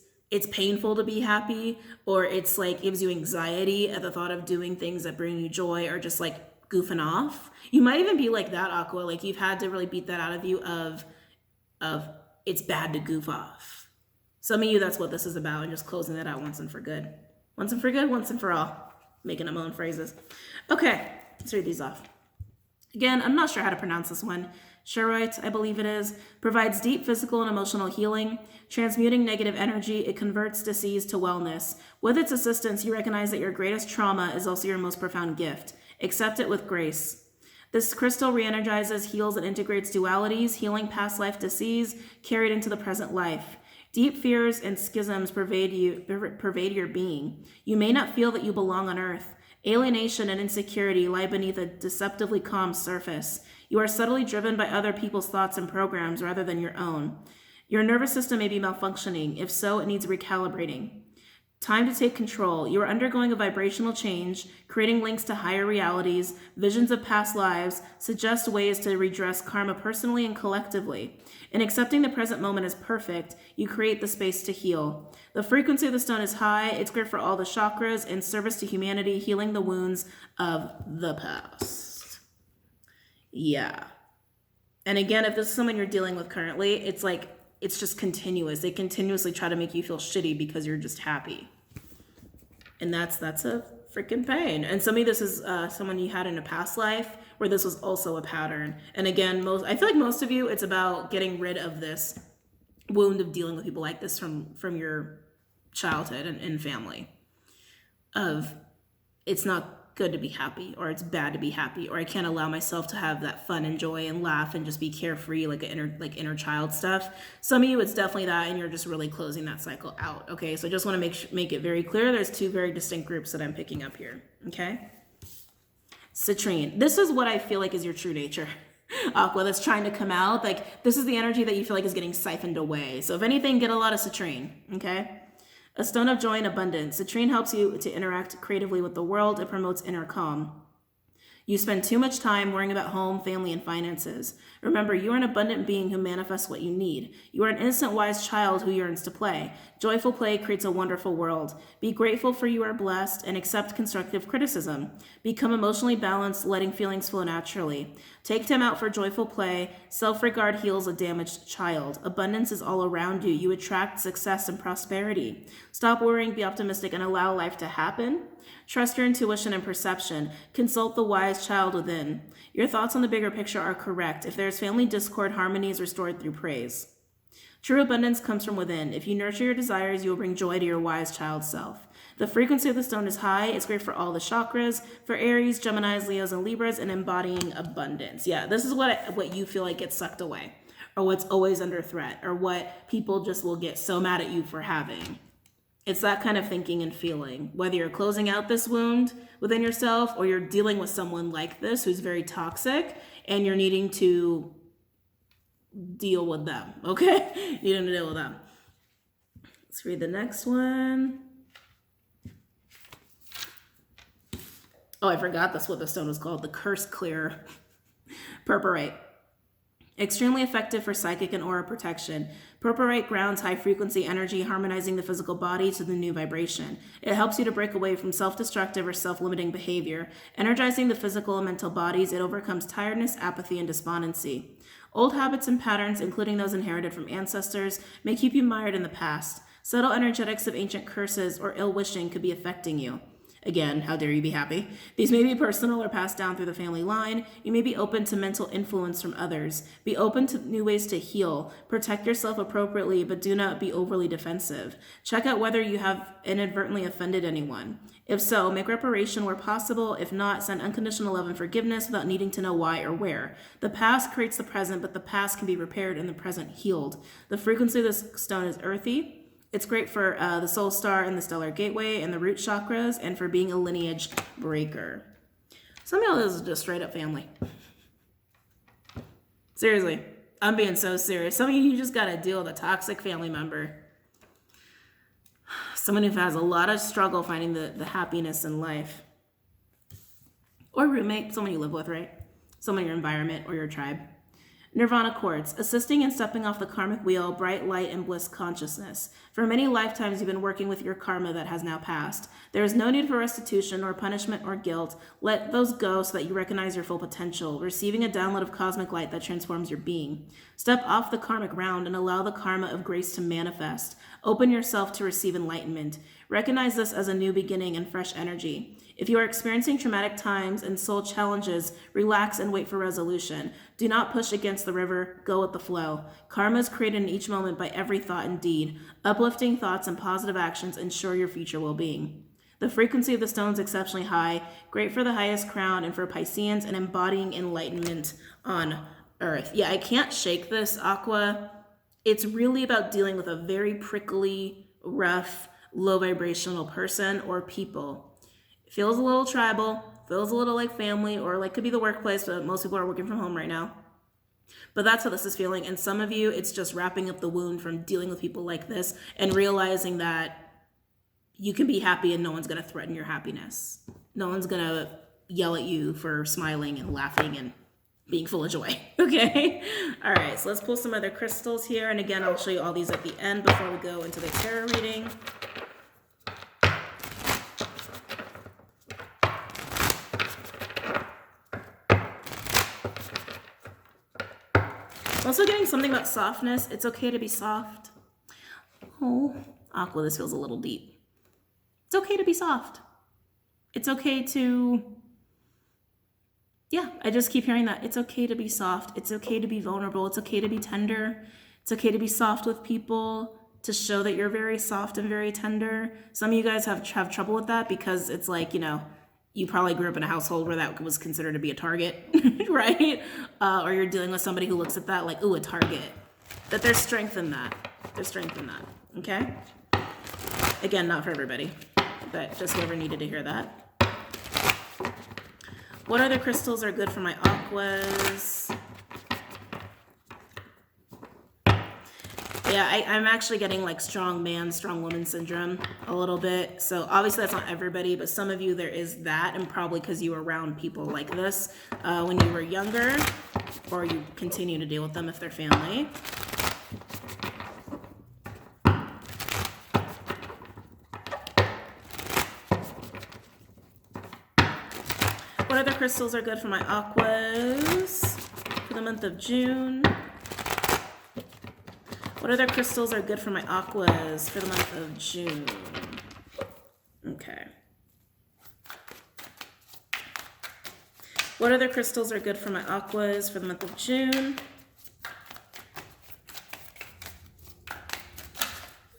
painful to be happy, or it's like gives you anxiety at the thought of doing things that bring you joy, or just like goofing off. You might even be like that, Aqua. Like you've had to really beat that out of you of it's bad to goof off. Some of you, that's what this is about, and just closing that out once and for good. Once and for good, once and for all. Making up my own phrases. Okay, let's read these off. Again, I'm not sure how to pronounce this one. Sherite, I believe it is, provides deep physical and emotional healing. Transmuting negative energy, it converts disease to wellness. With its assistance, you recognize that your greatest trauma is also your most profound gift. Accept it with grace. This crystal re-energizes, heals, and integrates dualities, healing past life disease carried into the present life. Deep fears and schisms pervade your being. You may not feel that you belong on Earth. Alienation and insecurity lie beneath a deceptively calm surface. You are subtly driven by other people's thoughts and programs rather than your own. Your nervous system may be malfunctioning. If so, it needs recalibrating. Time to take control. You are undergoing a vibrational change, creating links to higher realities. Visions of past lives suggest ways to redress karma personally and collectively. In accepting the present moment as perfect, you create the space to heal. The frequency of the stone is high. It's great for all the chakras in service to humanity, healing the wounds of the past. Yeah. And again, if this is someone you're dealing with currently, it's just continuous. They continuously try to make you feel shitty because you're just happy. And that's a freaking pain. And some of this is someone you had in a past life where this was also a pattern. And again, I feel like most of you, it's about getting rid of this wound of dealing with people like this from your childhood and family. Of it's not good to be happy, or it's bad to be happy, or I can't allow myself to have that fun and joy and laugh and just be carefree, like inner child stuff. Some of you, it's definitely that, and you're just really closing that cycle out. Okay, so I just want to make it very clear. There's two very distinct groups that I'm picking up here. Okay, citrine. This is what I feel like is your true nature. Aqua, that's trying to come out. Like, this is the energy that you feel like is getting siphoned away. So if anything, get a lot of citrine. Okay. A stone of joy and abundance. Citrine helps you to interact creatively with the world. It promotes inner calm. You spend too much time worrying about home, family, and finances. Remember, you are an abundant being who manifests what you need. You are an innocent, wise child who yearns to play. Joyful play creates a wonderful world. Be grateful for you are blessed and accept constructive criticism. Become emotionally balanced, letting feelings flow naturally. Take time out for joyful play. Self-regard heals a damaged child. Abundance is all around you. You attract success and prosperity. Stop worrying, be optimistic, and allow life to happen. Trust your intuition and perception. Consult the wise child within. Your thoughts on the bigger picture are correct. If there is family discord, harmony is restored through praise. True abundance comes from within. If you nurture your desires, you will bring joy to your wise child self. The frequency of the stone is high. It's great for all the chakras, for Aries, Geminis, Leos, and Libras, and embodying abundance. Yeah, this is what you feel like gets sucked away, or what's always under threat, or what people just will get so mad at you for having. It's that kind of thinking and feeling. Whether you're closing out this wound within yourself, or you're dealing with someone like this who's very toxic, and you're needing to deal with them, okay? Needing to deal with them. Let's read the next one. Oh, I forgot that's what the stone was called. The Curse Clear. Purpurite. Extremely effective for psychic and aura protection. Purpurite grounds high frequency energy, harmonizing the physical body to the new vibration. It helps you to break away from self-destructive or self-limiting behavior. Energizing the physical and mental bodies, it overcomes tiredness, apathy, and despondency. Old habits and patterns, including those inherited from ancestors, may keep you mired in the past. Subtle energetics of ancient curses or ill wishing could be affecting you. Again, how dare you be happy? These may be personal or passed down through the family line. You may be open to mental influence from others. Be open to new ways to heal. Protect yourself appropriately, but do not be overly defensive. Check out whether you have inadvertently offended anyone. If so, make reparation where possible. If not, send unconditional love and forgiveness without needing to know why or where. The past creates the present, but the past can be repaired and the present healed. The frequency of this stone is earthy. It's great for the soul star and the stellar gateway and the root chakras, and for being a lineage breaker. Some of y'all, this is just straight up family. Seriously, I'm being so serious. Some of you just got to deal with a toxic family member. Someone who has a lot of struggle finding the happiness in life. Or roommate, someone you live with, right? Someone in your environment or your tribe. Nirvana quartz, assisting in stepping off the karmic wheel, bright light and bliss consciousness. For many lifetimes, you've been working with your karma that has now passed. There is no need for restitution or punishment or guilt. Let those go so that you recognize your full potential, receiving a download of cosmic light that transforms your being. Step off the karmic round and allow the karma of grace to manifest. Open yourself to receive enlightenment. Recognize this as a new beginning and fresh energy. If you are experiencing traumatic times and soul challenges, relax and wait for resolution. Do not push against the river, go with the flow. Karma is created in each moment by every thought and deed. Uplifting thoughts and positive actions ensure your future well-being. The frequency of the stone is exceptionally high, great for the highest crown and for Pisceans, and embodying enlightenment on earth. Yeah, I can't shake this, Aqua. It's really about dealing with a very prickly, rough, low vibrational person or people. It feels a little tribal, feels a little like family, or like could be the workplace, but most people are working from home right now. But that's how this is feeling. And some of you, it's just wrapping up the wound from dealing with people like this and realizing that you can be happy and no one's going to threaten your happiness. No one's going to yell at you for smiling and laughing and being full of joy. Okay? All right, so let's pull some other crystals here. And again, I'll show you all these at the end before we go into the tarot reading. I'm also getting something about softness. It's okay to be soft. Oh, Aqua, this feels a little deep. It's okay to be soft. It's okay to, yeah, I just keep hearing that. It's okay to be soft. It's okay to be vulnerable. It's okay to be tender. It's okay to be soft with people, to show that you're very soft and very tender. Some of you guys have trouble with that because it's like, you know, you probably grew up in a household where that was considered to be a target, right? Or you're dealing with somebody who looks at that like, ooh, a target. That there's strength in that. There's strength in that, okay? Again, not for everybody, but just whoever needed to hear that. What other crystals are good for my aquas? Yeah, I'm actually getting like strong man, strong woman syndrome a little bit. So obviously that's not everybody, but some of you there is that, and probably because you were around people like this when you were younger, or you continue to deal with them if they're family. What other crystals are good for my aquas for the month of June? What other crystals are good for my aquas for the month of June? Okay. What other crystals are good for my aquas for the month of June?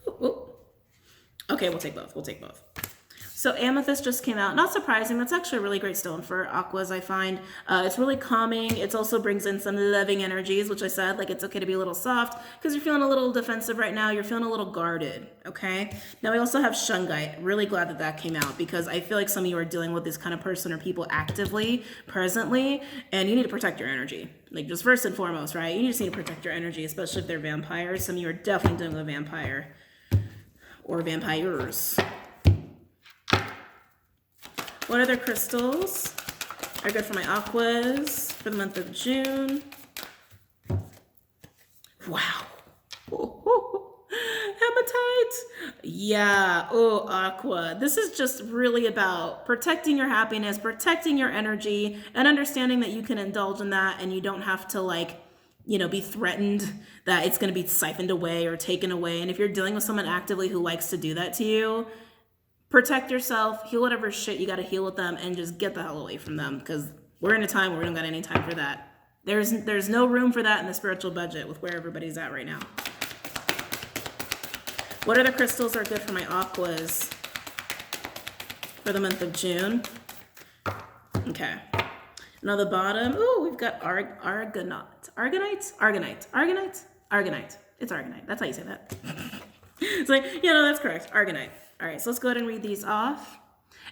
Ooh, ooh. Okay, we'll take both. We'll take both. So amethyst just came out. Not surprising. That's actually a really great stone for aquas, I find. It's really calming. It also brings in some loving energies, which I said, like it's okay to be a little soft because you're feeling a little defensive right now. You're feeling a little guarded, okay? Now we also have shungite. Really glad that that came out because I feel like some of you are dealing with this kind of person or people actively, presently, and you need to protect your energy. Like just first and foremost, right? You just need to protect your energy, especially if they're vampires. Some of you are definitely dealing with a vampire or vampires. What other crystals are good for my aquas for the month of June? Wow. Hematite. Yeah. Oh, aqua. This is just really about protecting your happiness, protecting your energy, and understanding that you can indulge in that and you don't have to like, you know, be threatened that it's going to be siphoned away or taken away. And if you're dealing with someone actively who likes to do that to you, protect yourself, heal whatever shit you got to heal with them, and just get the hell away from them because we're in a time where we don't got any time for that. There's no room for that in the spiritual budget with where everybody's at right now. What other crystals are good for my aquas for the month of June? Okay. Now the bottom, ooh, we've got argonite. It's argonite. That's how you say that. It's like, yeah, no, that's correct. Argonite. All right, so let's go ahead and read these off.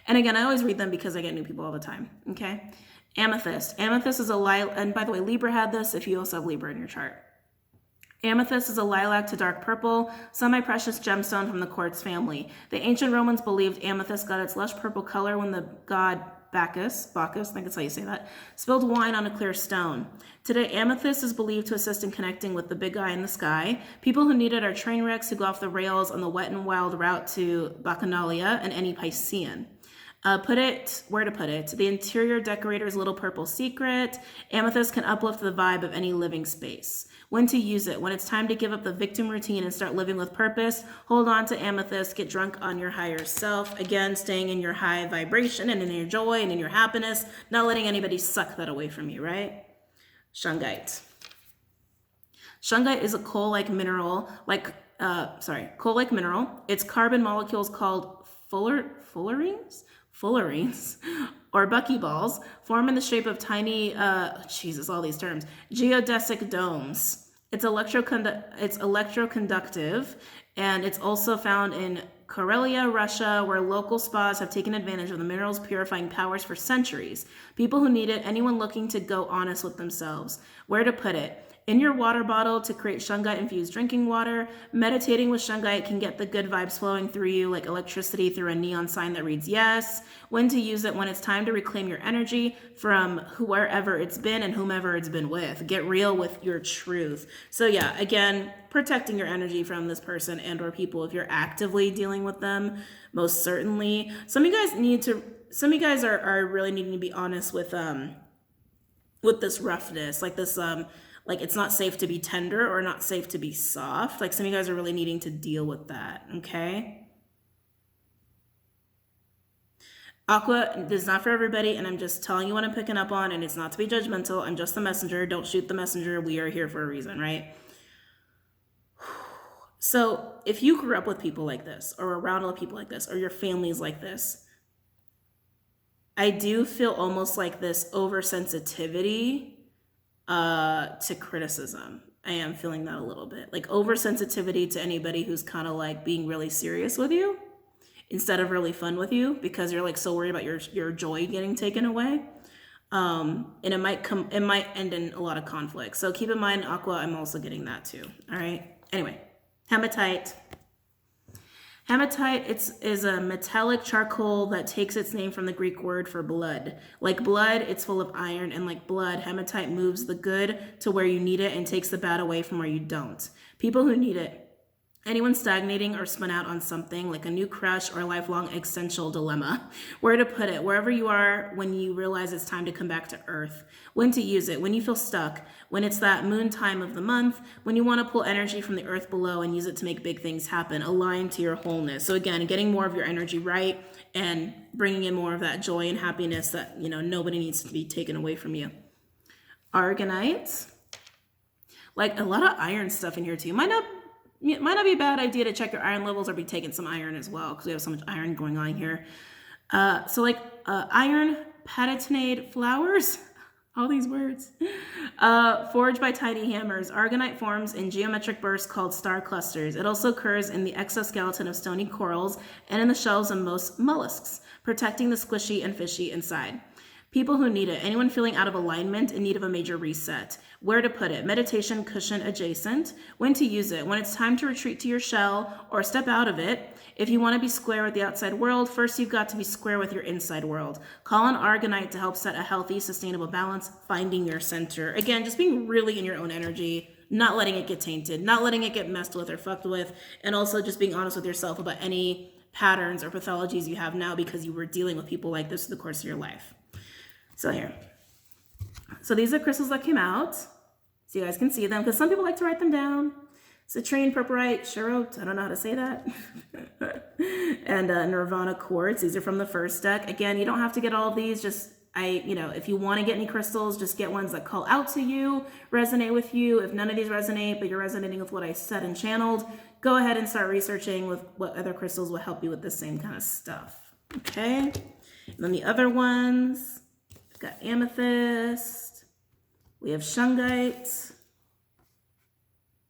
And again, I always read them because I get new people all the time, okay? Amethyst. Amethyst is a lilac, and by the way, Libra had this if you also have Libra in your chart. Amethyst is a lilac to dark purple, semi-precious gemstone from the quartz family. The ancient Romans believed amethyst got its lush purple color when the god Bacchus, I think that's how you say that, spilled wine on a clear stone. Today, amethyst is believed to assist in connecting with the big guy in the sky. People who need it are train wrecks who go off the rails on the wet and wild route to Bacchanalia and any Piscean. Where to put it? The interior decorator's little purple secret. Amethyst can uplift the vibe of any living space. When to use it? When it's time to give up the victim routine and start living with purpose, hold on to amethyst, get drunk on your higher self. Again, staying in your high vibration and in your joy and in your happiness, not letting anybody suck that away from you, right? Shungite. Shungite is a coal-like mineral, coal-like mineral. Its carbon molecules called fullerenes, or buckyballs, form in the shape of tiny, Jesus, all these terms, geodesic domes. It's electroconductive, and it's also found in Karelia, Russia, where local spas have taken advantage of the mineral's purifying powers for centuries. People who need it, anyone looking to go honest with themselves. Where to put it? In your water bottle to create shungite-infused drinking water. Meditating with shungite can get the good vibes flowing through you like electricity through a neon sign that reads yes. When to use it? When it's time to reclaim your energy from wherever it's been and whomever it's been with. Get real with your truth. So yeah, again, protecting your energy from this person and or people if you're actively dealing with them, most certainly. Some of you guys are really needing to be honest with this roughness, like this like it's not safe to be tender or not safe to be soft. Like some of you guys are really needing to deal with that, okay? Aqua, this is not for everybody, and I'm just telling you what I'm picking up on, and it's not to be judgmental. I'm just the messenger. Don't shoot the messenger. We are here for a reason, right? So if you grew up with people like this, or around a lot of people like this, or your family's like this, I do feel almost like this oversensitivity to criticism. I am feeling that a little bit. Like oversensitivity to anybody who's kind of like being really serious with you instead of really fun with you because you're like so worried about your joy getting taken away. And it might end in a lot of conflict. So keep in mind, Aqua, I'm also getting that too. All right. Anyway, hematite. Hematite is a metallic charcoal that takes its name from the Greek word for blood. Like blood, it's full of iron, and like blood, hematite moves the good to where you need it and takes the bad away from where you don't. People who need it. Anyone stagnating or spun out on something like a new crush or a lifelong existential dilemma. Where to put it? Wherever you are when you realize it's time to come back to earth. When to use it? When you feel stuck. When it's that moon time of the month. When you want to pull energy from the earth below and use it to make big things happen. Aligned to your wholeness. So again, getting more of your energy right and bringing in more of that joy and happiness that, you know, nobody needs to be taken away from you. Argonite. Like a lot of iron stuff in here too. It might not be a bad idea to check your iron levels or be taking some iron as well because we have so much iron going on here. So like iron patatinate flowers, all these words, forged by tiny hammers. Argonite forms in geometric bursts called star clusters. It also occurs in the exoskeleton of stony corals and in the shells of most mollusks, protecting the squishy and fishy inside. People who need it. Anyone feeling out of alignment in need of a major reset. Where to put it? Meditation cushion adjacent. When to use it? When it's time to retreat to your shell or step out of it. If you want to be square with the outside world, first you've got to be square with your inside world. Call on Argonite to help set a healthy, sustainable balance, finding your center. Again, just being really in your own energy, not letting it get tainted, not letting it get messed with or fucked with, and also just being honest with yourself about any patterns or pathologies you have now because you were dealing with people like this through the course of your life. So here. So these are crystals that came out. So you guys can see them because some people like to write them down. Citrine, purpurite, cherote, I don't know how to say that. And Nirvana quartz. These are from the first deck. Again, you don't have to get all of these. Just, if you want to get any crystals, just get ones that call out to you, resonate with you. If none of these resonate, but you're resonating with what I said and channeled, go ahead and start researching with what other crystals will help you with the same kind of stuff. Okay? And then the other ones. We've got amethyst, we have shungite,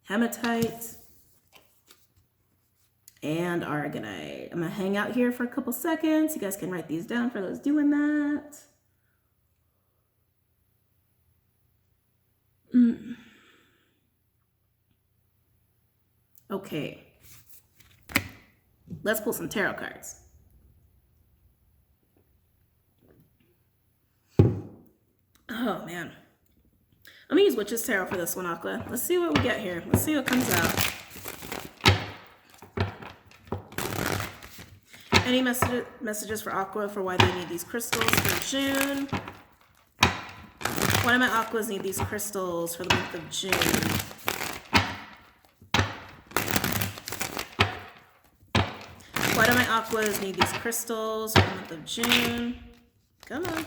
hematite, and aragonite. I'm gonna hang out here for a couple seconds. You guys can write these down for those doing that. Okay, let's pull some tarot cards. Oh, man. Let me use Witch's Tarot for this one, Aqua. Let's see what we get here. Let's see what comes out. Any messages for Aqua for why they need these crystals for June? Why do my Aquas need these crystals for the month of June? Why do my Aquas need these crystals for the month of June? Come on.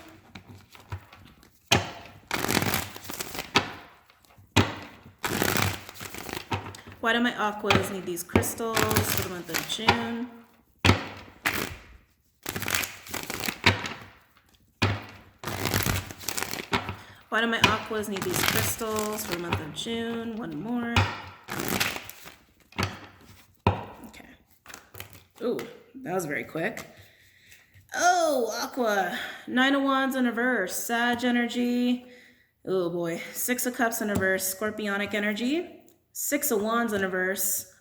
Why do my Aquas need these crystals for the month of June? Why do my aquas need these crystals for the month of June? One more. Okay. Ooh, that was very quick. Oh, Aqua. 9 of Wands in reverse. Sag energy. Oh boy. 6 of Cups in reverse. Scorpionic energy. 6 of Wands in reverse.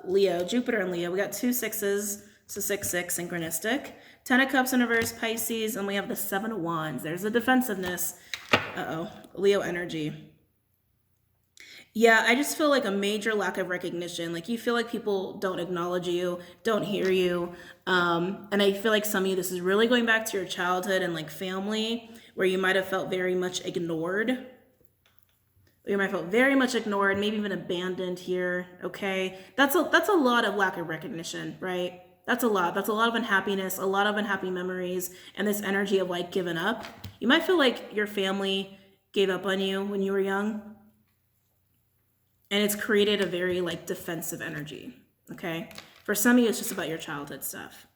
Leo. Jupiter and Leo. We got 2 6s. So 6-6 synchronistic. 10 of Cups in reverse. Pisces. And we have the 7 of Wands. There's the defensiveness. Uh-oh. Leo energy. Yeah, I just feel like a major lack of recognition. Like you feel like people don't acknowledge you, don't hear you. And I feel like some of you, this is really going back to your childhood and like family, where you might have felt very much ignored. You might have felt very much ignored, maybe even abandoned here, okay? That's a lot of lack of recognition, right? That's a lot of unhappiness, a lot of unhappy memories, and this energy of like giving up. You might feel like your family gave up on you when you were young. And it's created a very like defensive energy, okay? For some of you, it's just about your childhood stuff.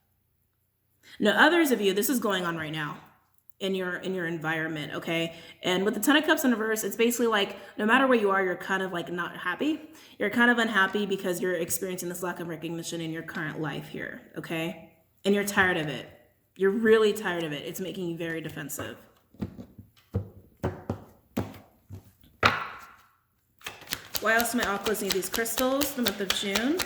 Now, others of you, this is going on right now in your environment, okay? And with the 10 of Cups in reverse, it's basically like no matter where you are, you're kind of like not happy. You're kind of unhappy because you're experiencing this lack of recognition in your current life here, okay? And you're tired of it. You're really tired of it. It's making you very defensive. Why else do my aquas need these crystals the month of June?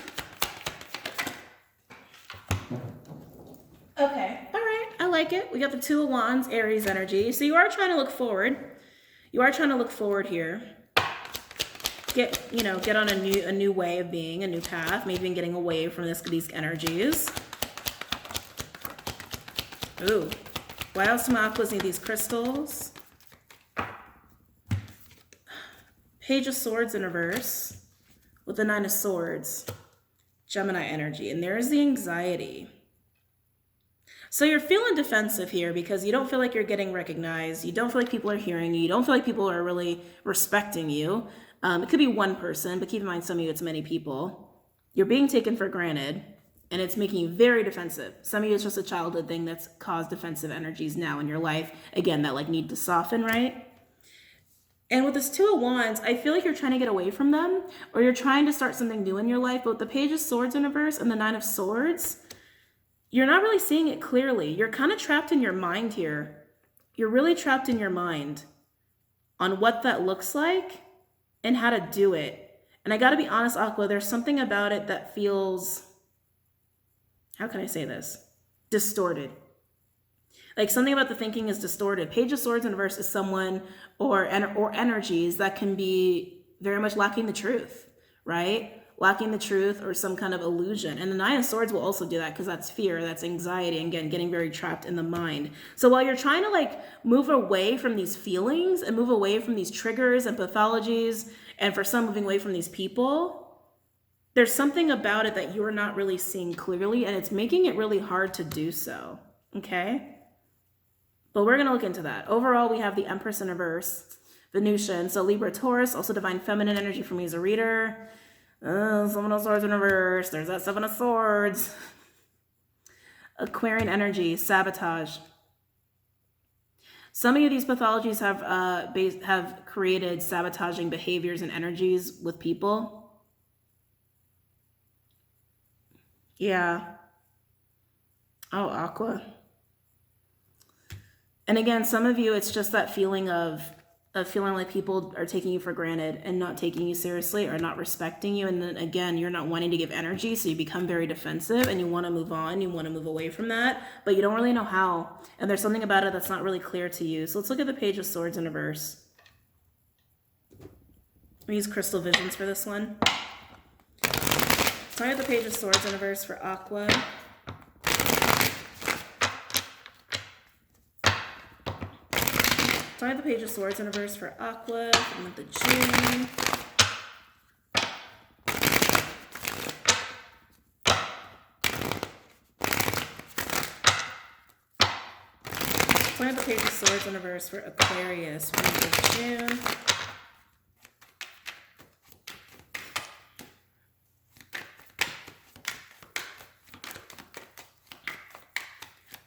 Okay, all right, I like it. We got the 2 of Wands, Aries energy. So you are trying to look forward. You are trying to look forward here. Get on a new way of being, a new path, maybe even getting away from these energies. Ooh, why else do my aquas need these crystals? Page of Swords in reverse with the 9 of Swords, Gemini energy. And there's the anxiety. So you're feeling defensive here because you don't feel like you're getting recognized. You don't feel like people are hearing you. You don't feel like people are really respecting you. It could be one person, but keep in mind some of you, it's many people. You're being taken for granted and it's making you very defensive. Some of you, it's just a childhood thing that's caused defensive energies now in your life. Again, that like need to soften, right? And with this 2 of Wands, I feel like you're trying to get away from them or you're trying to start something new in your life. But with the Page of Swords in reverse and the 9 of Swords, you're not really seeing it clearly. You're kind of trapped in your mind here. You're really trapped in your mind on what that looks like and how to do it. And I got to be honest, Aqua, there's something about it that feels, how can I say this? Distorted. Like something about the thinking is distorted. Page of Swords in reverse is someone or energies that can be very much lacking the truth, right? Lacking the truth or some kind of illusion. And the 9 of Swords will also do that because that's fear, that's anxiety, and again, getting very trapped in the mind. So while you're trying to like move away from these feelings and move away from these triggers and pathologies, and for some moving away from these people, there's something about it that you're not really seeing clearly, and it's making it really hard to do so, okay? But we're going to look into that. Overall, we have the Empress in reverse, Venusian. So Libra, Taurus, also divine feminine energy for me as a reader. 7 of Swords in reverse. There's that 7 of Swords. Aquarian energy, sabotage. Some of you, these pathologies have created sabotaging behaviors and energies with people. Yeah. Oh, Aqua. And again, some of you, it's just that feeling of feeling like people are taking you for granted and not taking you seriously or not respecting you. And then again, you're not wanting to give energy. So you become very defensive and you want to move on. You want to move away from that, but you don't really know how. And there's something about it that's not really clear to you. So let's look at the Page of Swords in reverse. We use crystal visions for this one. So I have the Page of Swords in reverse for Aqua. So I have the Page of Swords in reverse for Aqua for the month of June. So I have the Page of Swords in reverse for Aquarius for the month of June.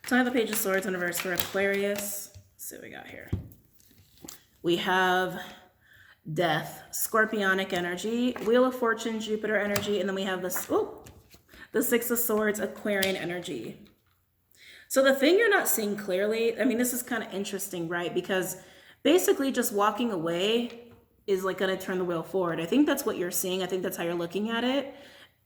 So I have the Page of Swords in reverse for Aquarius. Let's see what we got here. We have Death, Scorpionic energy, Wheel of Fortune, Jupiter energy, and then we have this, the Six of Swords, Aquarian energy. So the thing you're not seeing clearly, I mean, this is kind of interesting, right? Because basically just walking away is like going to turn the wheel forward. I think that's what you're seeing. I think that's how you're looking at it.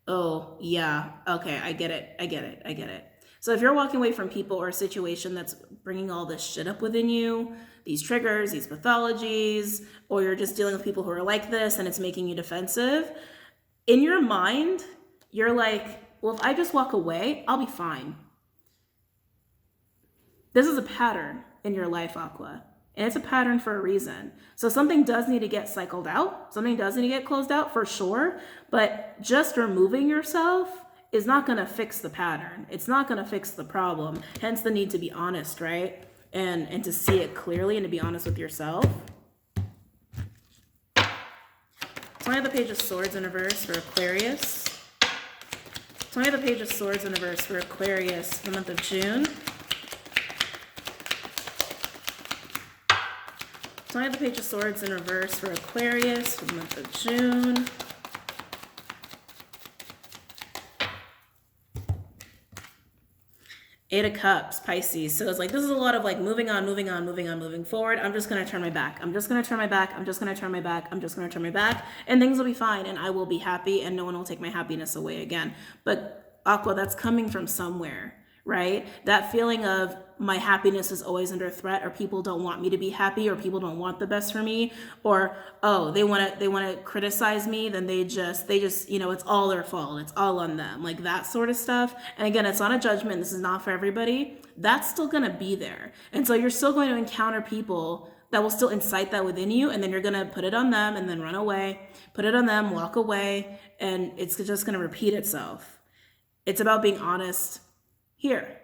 Oh, yeah. Okay, I get it. I get it. I get it. So if you're walking away from people or a situation that's bringing all this shit up within you, these triggers, these pathologies, or you're just dealing with people who are like this and it's making you defensive, in your mind, you're like, well, if I just walk away, I'll be fine. This is a pattern in your life, Aqua. And it's a pattern for a reason. So something does need to get cycled out. Something does need to get closed out for sure. But just removing yourself is not going to fix the pattern. It's not going to fix the problem. Hence the need to be honest, right? And to see it clearly and to be honest with yourself. 20 of the Page of Swords in reverse for Aquarius. 20 of the Page of Swords in reverse for Aquarius for the month of June. 20 of the Page of Swords in reverse for Aquarius for the month of June. Eight of Cups, Pisces. So it's like, this is a lot of like moving on, moving forward. I'm just going to turn my back. I'm just going to turn my back. I'm just going to turn my back. I'm just going to turn my back. And things will be fine. And I will be happy. And no one will take my happiness away again. But Aqua, that's coming from somewhere, right? That feeling of my happiness is always under threat, or people don't want me to be happy, or people don't want the best for me, or, oh, they want to criticize me, then they just, you know, it's all their fault. It's all on them, like that sort of stuff. And again, it's not a judgment. This is not for everybody. That's still going to be there. And so you're still going to encounter people that will still incite that within you. And then you're going to put it on them and then run away, put it on them, walk away. And it's just going to repeat itself. It's about being honest here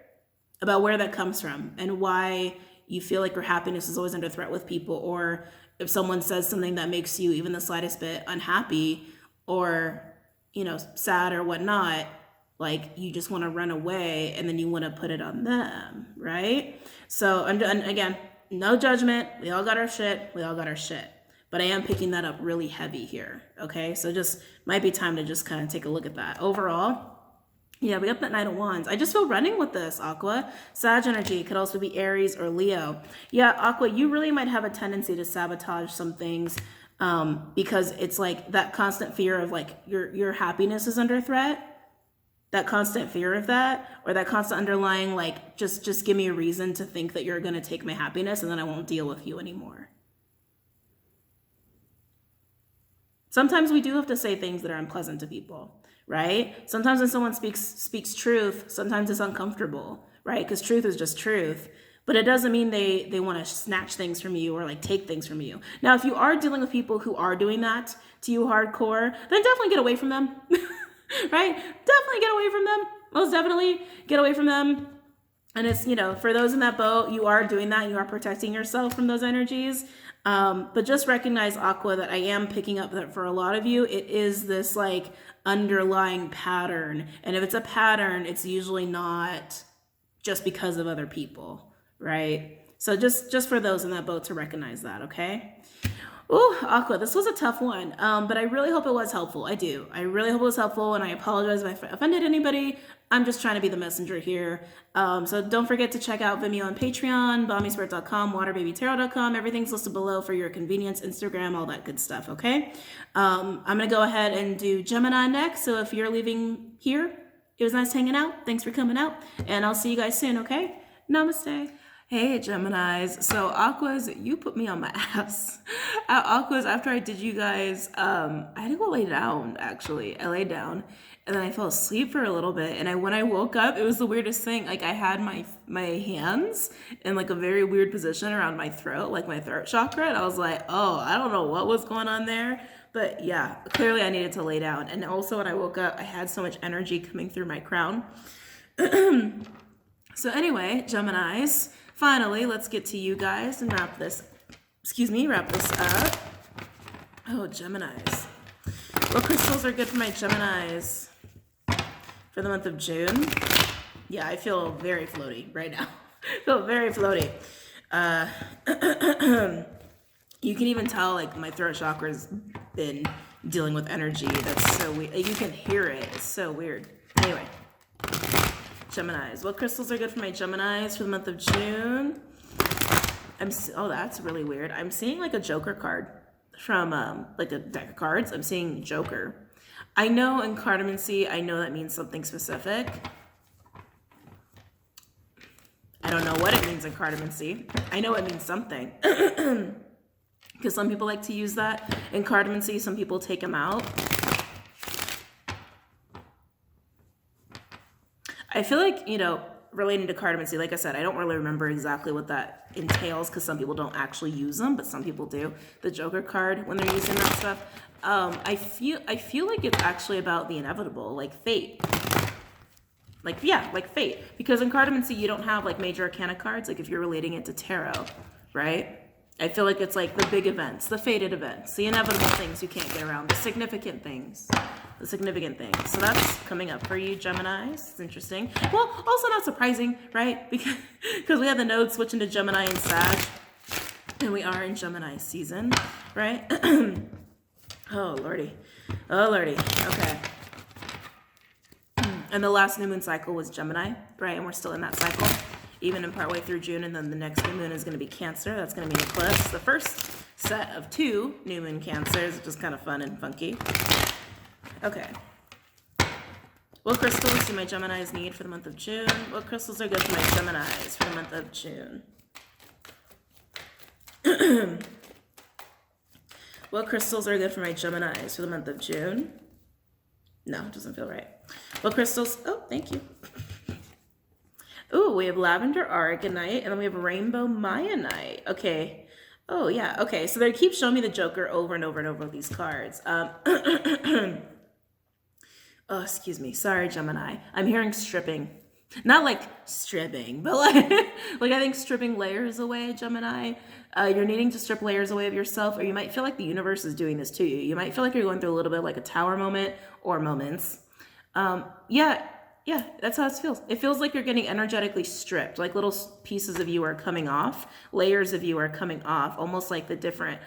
about where that comes from and why you feel like your happiness is always under threat with people, or if someone says something that makes you even the slightest bit unhappy or, you know, sad or whatnot, like you just want to run away and then you want to put it on them, right? So, and again, no judgment. We all got our shit. We all got our shit. But I am picking that up really heavy here, okay? So just might be time to just kind of take a look at that. Overall, yeah, we got that Knight of Wands. I just feel running with this, Aqua. Sag energy could also be Aries or Leo. Yeah, Aqua, you really might have a tendency to sabotage some things because it's like that constant fear of like your happiness is under threat. That constant fear of that, or that constant underlying like just give me a reason to think that you're going to take my happiness and then I won't deal with you anymore. Sometimes we do have to say things that are unpleasant to people. Right? Sometimes when someone speaks truth, sometimes it's uncomfortable, right? Because truth is just truth. But it doesn't mean they want to snatch things from you or like take things from you. Now, if you are dealing with people who are doing that to you hardcore, then definitely get away from them, right? Definitely get away from them. Most definitely get away from them. And it's, you know, for those in that boat, you are doing that. You are protecting yourself from those energies. But just recognize, Aqua, that I am picking up that for a lot of you, it is this like underlying pattern. And if it's a pattern, it's usually not just because of other people, right? So just for those in that boat to recognize that, okay? Oh, Aqua, this was a tough one, but I really hope it was helpful. I do. I really hope it was helpful, and I apologize if I offended anybody. I'm just trying to be the messenger here. So don't forget to check out Vimeo and Patreon, BOMISpirit.com, WaterBabyTarot.com. Everything's listed below for your convenience, Instagram, all that good stuff, okay? I'm going to go ahead and do Gemini next, so if you're leaving here, it was nice hanging out. Thanks for coming out, and I'll see you guys soon, okay? Namaste. Hey Geminis, so Aquas, you put me on my ass. Aquas, after I did you guys, I had to go lay down, actually. I laid down, and then I fell asleep for a little bit, and when I woke up, it was the weirdest thing. Like, I had my hands in, like, a very weird position around my throat, like my throat chakra, and I was like, oh, I don't know what was going on there, but yeah, clearly I needed to lay down. And also, when I woke up, I had so much energy coming through my crown. So anyway, Geminis, finally, let's get to you guys and wrap this up. Oh, Geminis. What crystals are good for my Geminis for the month of June? Yeah, I feel very floaty right now. I feel very floaty. You can even tell like my throat chakra's been dealing with energy. That's so weird. Like, you can hear it. It's so weird. Anyway, Geminis. What crystals are good for my Geminis for the month of June? Oh, that's really weird. I'm seeing like a Joker card from like a deck of cards. I'm seeing Joker. I know in cartomancy, I know that means something specific. I don't know what it means in cartomancy. I know it means something. Because some people like to use that in cartomancy. Some people take them out. I feel like, you know, relating to cartomancy, like I said, I don't really remember exactly what that entails because some people don't actually use them, but some people do. The Joker card when they're using that stuff. I feel like it's actually about the inevitable, like fate. Like, yeah, like fate. Because in cartomancy, you don't have like major arcana cards, like if you're relating it to tarot, right? I feel like it's like the big events, the fated events, the inevitable things you can't get around, the significant things. The significant things. So that's coming up for you, Geminis. It's interesting. Well, also not surprising, right? Because we had the nodes switching to Gemini and Sag, and we are in Gemini season, right? Oh, lordy. Oh, lordy. Okay. And the last new moon cycle was Gemini, right? And we're still in that cycle, even in partway through June. And then the next new moon is going to be Cancer. That's going to be an eclipse. The first set of 2 new moon Cancers, which is kind of fun and funky. Okay. What crystals do my Geminis need for the month of June? What crystals are good for my Geminis for the month of June? What crystals are good for my Geminis for the month of June? No, it doesn't feel right. What crystals? Oh, thank you. Ooh, we have lavender aragonite, and then we have rainbow Mayanite. Okay. Oh, yeah. Okay, so they keep showing me the Joker over and over and over with these cards. Oh, excuse me. Sorry, Gemini. I'm hearing stripping. Not like stripping, but like I think stripping layers away, Gemini. You're needing to strip layers away of yourself, or you might feel like the universe is doing this to you. You might feel like you're going through a little bit like a tower moment or moments. Yeah, that's how it feels. It feels like you're getting energetically stripped, like little pieces of you are coming off, layers of you are coming off, almost like the different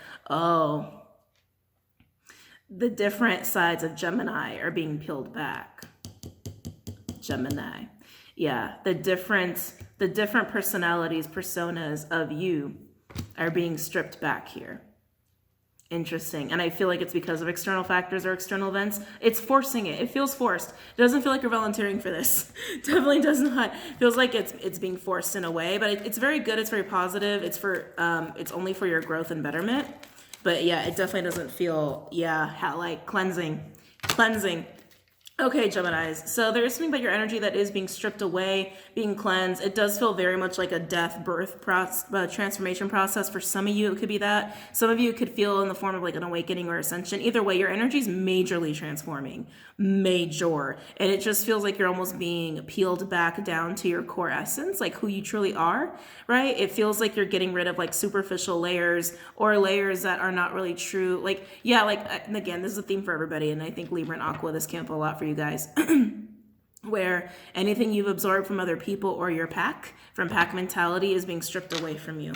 sides of Gemini are being peeled back. Gemini. Yeah, the different personalities, personas of you are being stripped back here. Interesting. And I feel like it's because of external factors or external events. It's forcing it. It feels forced. It doesn't feel like you're volunteering for this. Definitely does not. It feels like it's being forced in a way, but it's very good. It's very positive. It's it's only for your growth and betterment. But yeah, it definitely doesn't feel, like cleansing. Okay, Geminis. So there is something about your energy that is being stripped away, being cleansed. It does feel very much like a death, birth, transformation process. For some of you, it could be that. Some of you could feel in the form of like an awakening or ascension. Either way, your energy is majorly transforming. Major. And it just feels like you're almost being peeled back down to your core essence, like who you truly are, right? It feels like you're getting rid of like superficial layers or layers that are not really true. Like, yeah, like, and again, this is a theme for everybody. And I think Libra and Aqua, this came up a lot for you guys. Where anything you've absorbed from other people or your pack, from pack mentality, is being stripped away from you.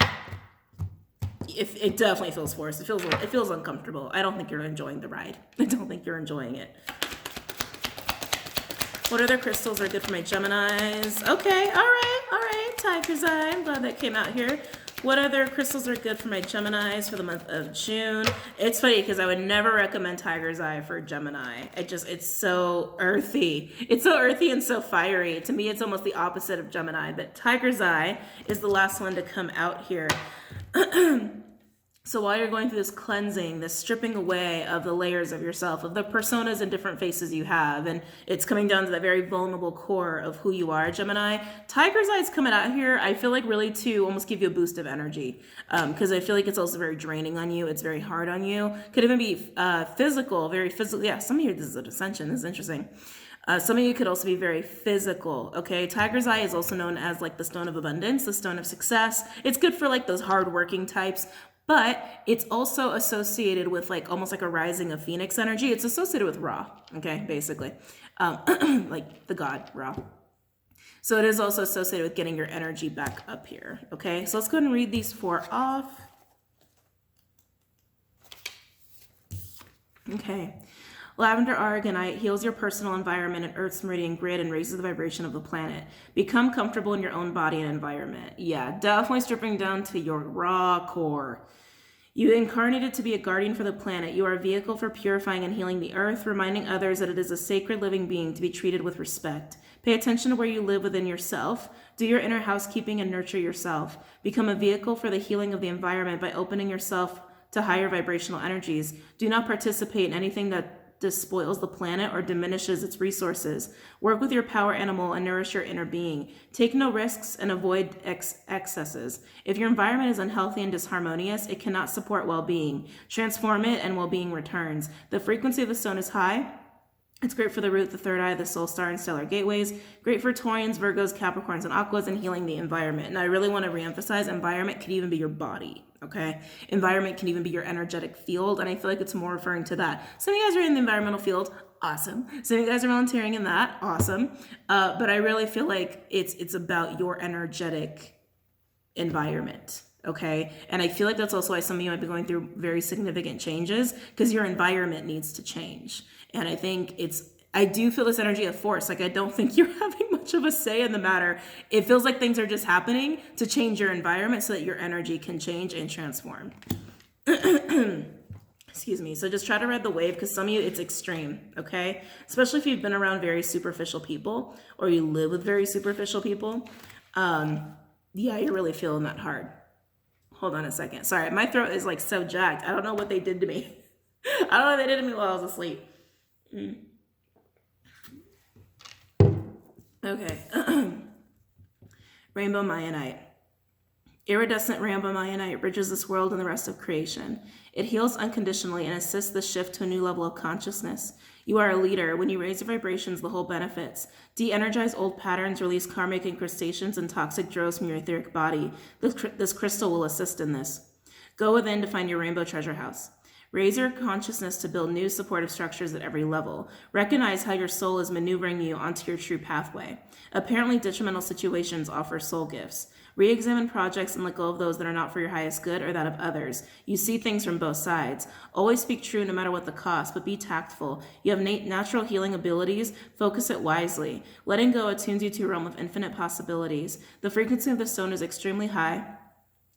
It definitely feels forced. It feels uncomfortable. I don't think you're enjoying the ride. I don't think you're enjoying it. What other crystals are good for my Geminis? Okay, all right, Tiger's Eye. I'm glad that came out here. What other crystals are good for my Geminis for the month of June? It's funny because I would never recommend Tiger's Eye for Gemini. It's so earthy. It's so earthy and so fiery. To me, it's almost the opposite of Gemini, but Tiger's Eye is the last one to come out here. So while you're going through this cleansing, this stripping away of the layers of yourself, of the personas and different faces you have, and it's coming down to that very vulnerable core of who you are, Gemini, Tiger's Eye is coming out here, I feel like really to almost give you a boost of energy, because I feel like it's also very draining on you. It's very hard on you. Could even be physical, very physical. Yeah, some of you, this is an ascension. This is interesting. Some of you could also be very physical, okay? Tiger's Eye is also known as like the stone of abundance, the stone of success. It's good for like those hardworking types, but it's also associated with like almost like a rising of Phoenix energy. It's associated with Ra, okay, basically, like the god Ra. So it is also associated with getting your energy back up here, okay? So let's go ahead and read these 4 off. Okay. Lavender Aragonite heals your personal environment and Earth's meridian grid and raises the vibration of the planet. Become comfortable in your own body and environment. Yeah, definitely stripping down to your raw core. You incarnated to be a guardian for the planet. You are a vehicle for purifying and healing the earth, reminding others that it is a sacred living being to be treated with respect. Pay attention to where you live within yourself. Do your inner housekeeping and nurture yourself. Become a vehicle for the healing of the environment by opening yourself to higher vibrational energies. Do not participate in anything that despoils the planet or diminishes its resources. Work with your power animal and nourish your inner being. Take no risks and avoid excesses. If your environment is unhealthy and disharmonious, it cannot support well-being. Transform it and well-being returns. The frequency of the stone is high. It's great for the root, the third eye, the soul star, and stellar gateways. Great for Taurians, Virgos, Capricorns, and Aquas, and healing the environment. And I really want to reemphasize, environment could even be your body, okay? Environment can even be your energetic field, and I feel like it's more referring to that. Some of you guys are in the environmental field, awesome. Some of you guys are volunteering in that, awesome. But I really feel like it's about your energetic environment. Okay. And I feel like that's also why some of you might be going through very significant changes, because your environment needs to change. And I think I do feel this energy of force. Like, I don't think you're having much of a say in the matter. It feels like things are just happening to change your environment so that your energy can change and transform. Excuse me. So just try to ride the wave, because some of you, it's extreme. Okay. Especially if you've been around very superficial people or you live with very superficial people. Yeah, you're really feeling that hard. Hold on a second. Sorry, my throat is like so jacked. I don't know what they did to me. I don't know what they did to me while I was asleep. Okay. Rainbow Mayanite. Iridescent rainbow Mayanite bridges this world and the rest of creation. It heals unconditionally and assists the shift to a new level of consciousness. You are a leader. When you raise your vibrations, the whole benefits. De-energize old patterns, release karmic incrustations and toxic droves from your etheric body. This crystal will assist in this. Go within to find your rainbow treasure house. Raise your consciousness to build new supportive structures at every level. Recognize how your soul is maneuvering you onto your true pathway. Apparently detrimental situations offer soul gifts. Re-examine projects and let go of those that are not for your highest good or that of others. You see things from both sides. Always speak true no matter what the cost, but be tactful. You have natural healing abilities. Focus it wisely. Letting go attunes you to a realm of infinite possibilities. The frequency of the stone is extremely high.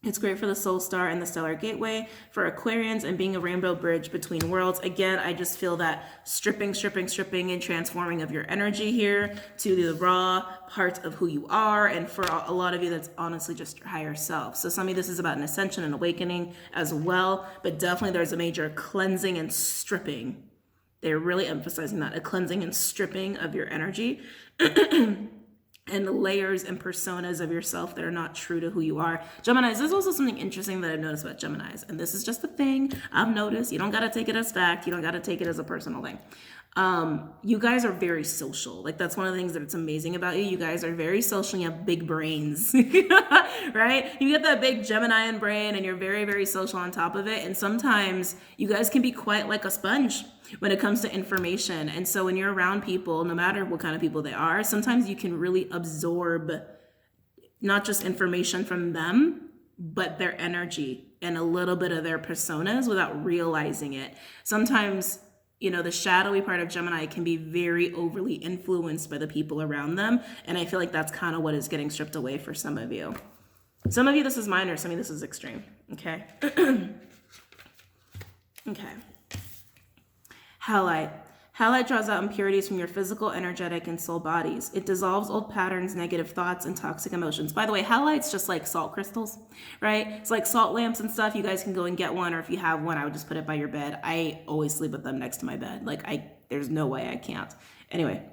It's great for the soul star and the stellar gateway, for Aquarians, and being a rainbow bridge between worlds. Again, I just feel that stripping, and transforming of your energy here to the raw part of who you are. And for a lot of you, that's honestly just your higher self. So some of you, this is about an ascension and awakening as well. But definitely there's a major cleansing and stripping. They're really emphasizing that, a cleansing and stripping of your energy. And the layers and personas of yourself that are not true to who you are. Geminis, there's also something interesting that I've noticed about Geminis. And this is just a thing I've noticed. You don't got to take it as fact. You don't got to take it as a personal thing. You guys are very social. Like, that's one of the things that it's amazing about you. You guys are very social. You have big brains, right? You get that big Geminian brain and you're very, very social on top of it. And sometimes you guys can be quite like a sponge when it comes to information. And so when you're around people, no matter what kind of people they are, sometimes you can really absorb not just information from them, but their energy and a little bit of their personas without realizing it. Sometimes, you know, the shadowy part of Gemini can be very overly influenced by the people around them. And I feel like that's kind of what is getting stripped away for some of you. Some of you, this is minor. Some of you, this is extreme. Okay. Okay. Halite. Halite draws out impurities from your physical, energetic, and soul bodies. It dissolves old patterns, negative thoughts, and toxic emotions. By the way, halite's just like salt crystals, right? It's like salt lamps and stuff. You guys can go and get one, or if you have one, I would just put it by your bed. I always sleep with them next to my bed. Like, there's no way I can't. Anyway.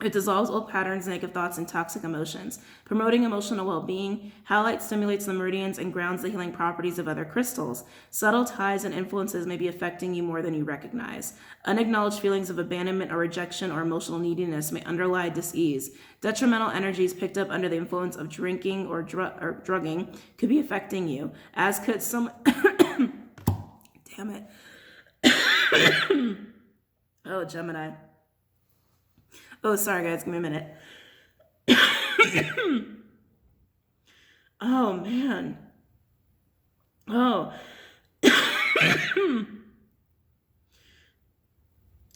It dissolves old patterns, negative thoughts, and toxic emotions. Promoting emotional well-being, halite stimulates the meridians and grounds the healing properties of other crystals. Subtle ties and influences may be affecting you more than you recognize. Unacknowledged feelings of abandonment or rejection or emotional neediness may underlie dis-ease. Detrimental energies picked up under the influence of drinking or drugging could be affecting you, as could some... Damn it. Oh, Gemini. Oh, sorry, guys. Give me a minute. Oh, man. Oh.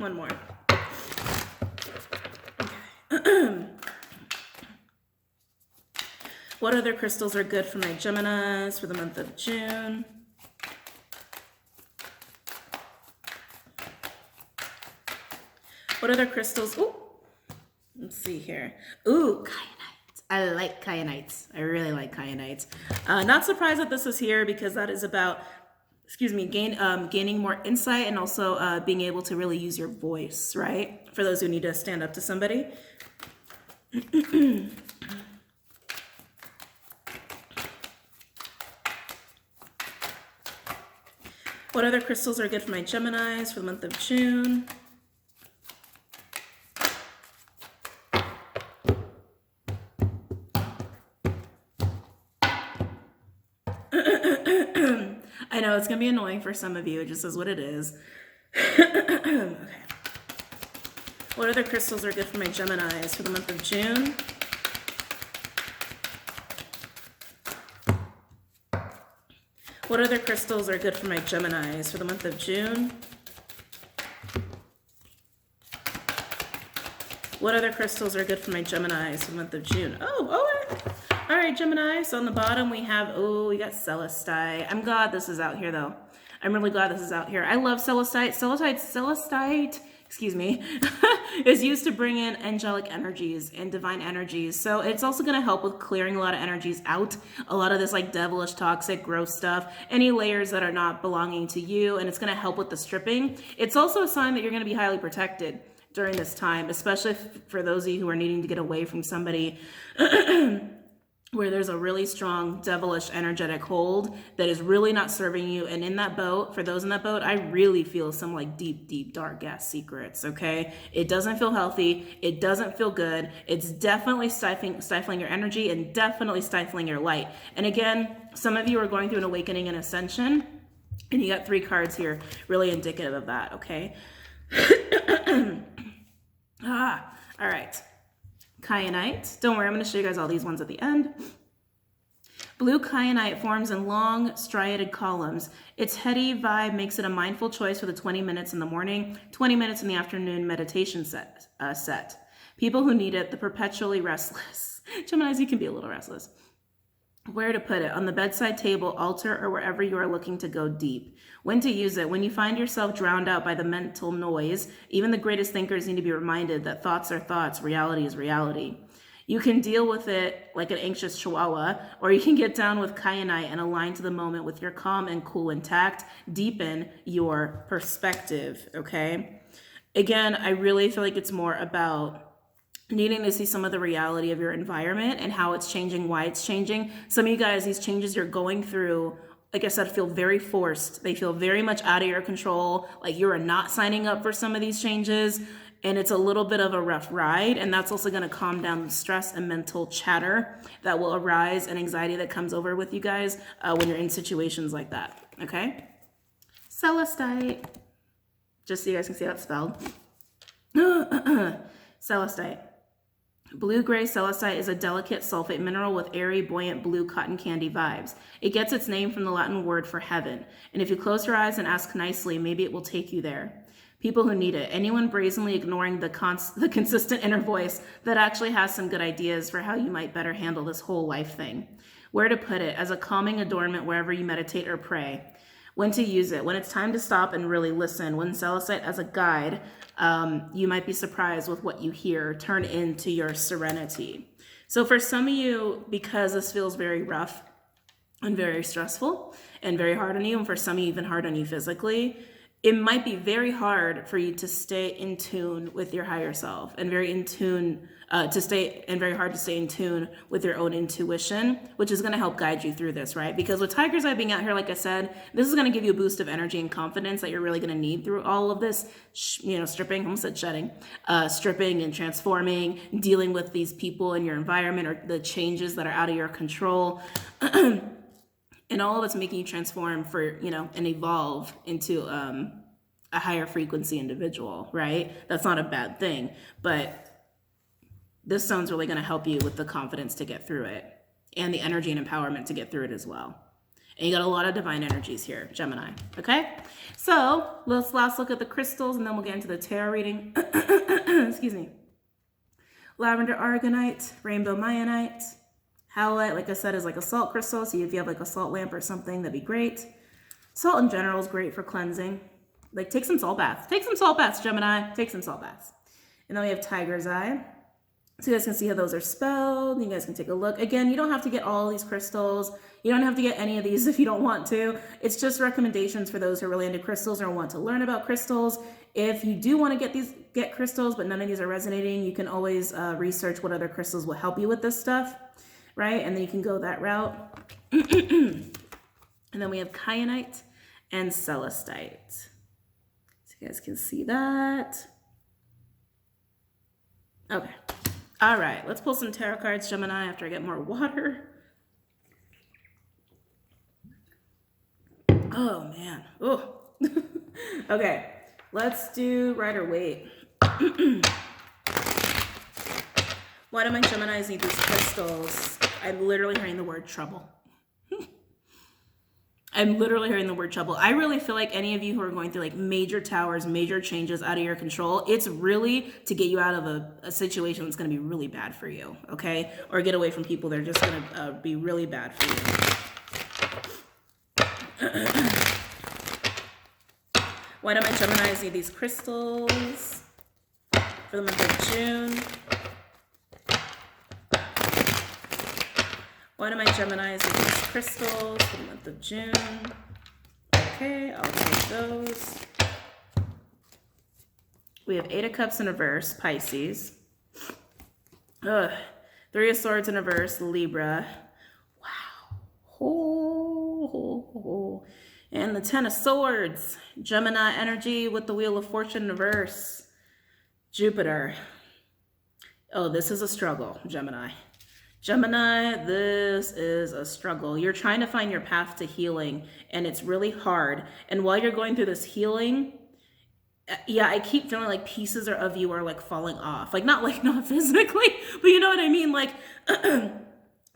One more. What other crystals are good for my Geminis for the month of June? What other crystals? Ooh, let's see here. Ooh, kyanites. I like kyanites. I really like kyanites. Not surprised that this is here because that is about, excuse me, gaining more insight and also being able to really use your voice, right? For those who need to stand up to somebody. What other crystals are good for my Geminis for the month of June? I know it's going to be annoying for some of you. It just is what it is. Okay. What other crystals are good for my Geminis for the month of June? What other crystals are good for my Geminis for the month of June? What other crystals are good for my Geminis for the month of June? All right, Gemini. So on the bottom we have, we got Celestite. I'm glad this is out here though. I'm really glad this is out here. I love Celestite. Celestite, excuse me, is used to bring in angelic energies and divine energies. So it's also going to help with clearing a lot of energies out, a lot of this like devilish, toxic, gross stuff, any layers that are not belonging to you, and it's going to help with the stripping. It's also a sign that you're going to be highly protected during this time, especially for those of you who are needing to get away from somebody where there's a really strong devilish energetic hold that is really not serving you. And in that boat, for those in that boat, I really feel some like deep, dark ass secrets, okay? It doesn't feel healthy. It doesn't feel good. It's definitely stifling your energy and definitely stifling your light. And again, some of you are going through an awakening and ascension, and you got 3 cards here really indicative of that, okay? All right. Kyanite. Don't worry, I'm going to show you guys all these ones at the end. Blue kyanite forms in long, striated columns. Its heady vibe makes it a mindful choice for the 20 minutes in the morning, 20 minutes in the afternoon meditation set. People who need it, the perpetually restless. Geminis, you can be a little restless. Where to put it? On the bedside table, altar, or wherever you are looking to go deep. When to use it? When you find yourself drowned out by the mental noise, even the greatest thinkers need to be reminded that thoughts are thoughts, reality is reality. You can deal with it like an anxious chihuahua, or you can get down with kyanite and align to the moment with your calm and cool intact. Deepen your perspective, okay? Again, I really feel like it's more about needing to see some of the reality of your environment and how it's changing, why it's changing. Some of you guys, these changes you're going through, like I said, feel very forced. They feel very much out of your control. Like you are not signing up for some of these changes. And it's a little bit of a rough ride. And that's also going to calm down the stress and mental chatter that will arise and anxiety that comes over with you guys when you're in situations like that. Okay? Celestite. Just so you guys can see how it's spelled. Celestite. Blue-gray celestite is a delicate sulfate mineral with airy, buoyant blue cotton candy vibes. It gets its name from the Latin word for heaven. And if you close your eyes and ask nicely, maybe it will take you there. People who need it. Anyone brazenly ignoring the consistent inner voice that actually has some good ideas for how you might better handle this whole life thing. Where to put it? As a calming adornment wherever you meditate or pray. When to use it? When it's time to stop and really listen. When celestite as a guide, you might be surprised with what you hear turn into your serenity. So for some of you, because this feels very rough and very stressful and very hard on you, and for some of you even hard on you physically, it might be very hard for you to stay in tune with your higher self and very hard to stay in tune with your own intuition, which is going to help guide you through this, right? Because with Tiger's Eye being out here, like I said, this is going to give you a boost of energy and confidence that you're really going to need through all of this, stripping, I almost said shedding, stripping and transforming, dealing with these people in your environment or the changes that are out of your control. And all of it's making you transform and evolve into a higher frequency individual, right? That's not a bad thing, but this stone's really going to help you with the confidence to get through it and the energy and empowerment to get through it as well. And you got a lot of divine energies here, Gemini. Okay? So let's last look at the crystals and then we'll get into the tarot reading. Excuse me. Lavender aragonite, rainbow Mayanite, howlite, like I said, is like a salt crystal. So if you have like a salt lamp or something, that'd be great. Salt in general is great for cleansing. Like take some salt baths. Take some salt baths, Gemini. Take some salt baths. And then we have tiger's eye. So you guys can see how those are spelled. You guys can take a look. Again, you don't have to get all these crystals. You don't have to get any of these if you don't want to. It's just recommendations for those who are really into crystals or want to learn about crystals. If you do want to get crystals, but none of these are resonating, you can always research what other crystals will help you with this stuff, right? And then you can go that route. And then we have kyanite and celestite. So you guys can see that. Okay. All right, let's pull some tarot cards, Gemini, after I get more water. Oh, man. Oh. Okay, let's do rider weight. Why do my Geminis need these crystals? I'm literally hearing the word trouble. I'm literally hearing the word trouble. I really feel like any of you who are going through like major towers, major changes out of your control, it's really to get you out of a situation that's going to be really bad for you, okay? Or get away from people that are just going to be really bad for you. Why do my Geminis need these crystals for the month of June? Why do my Geminis need these crystals for the month of June? Okay, I'll take those. We have 8 of Cups in reverse, Pisces. Ugh. 3 of Swords in reverse, Libra. Wow. Oh. And the 10 of Swords, Gemini energy with the Wheel of Fortune in reverse, Jupiter. Oh, this is a struggle, Gemini. Gemini, this is a struggle. You're trying to find your path to healing, and it's really hard. And while you're going through this healing, yeah, I keep feeling like pieces of you are like falling off. Like not physically, but you know what I mean? Like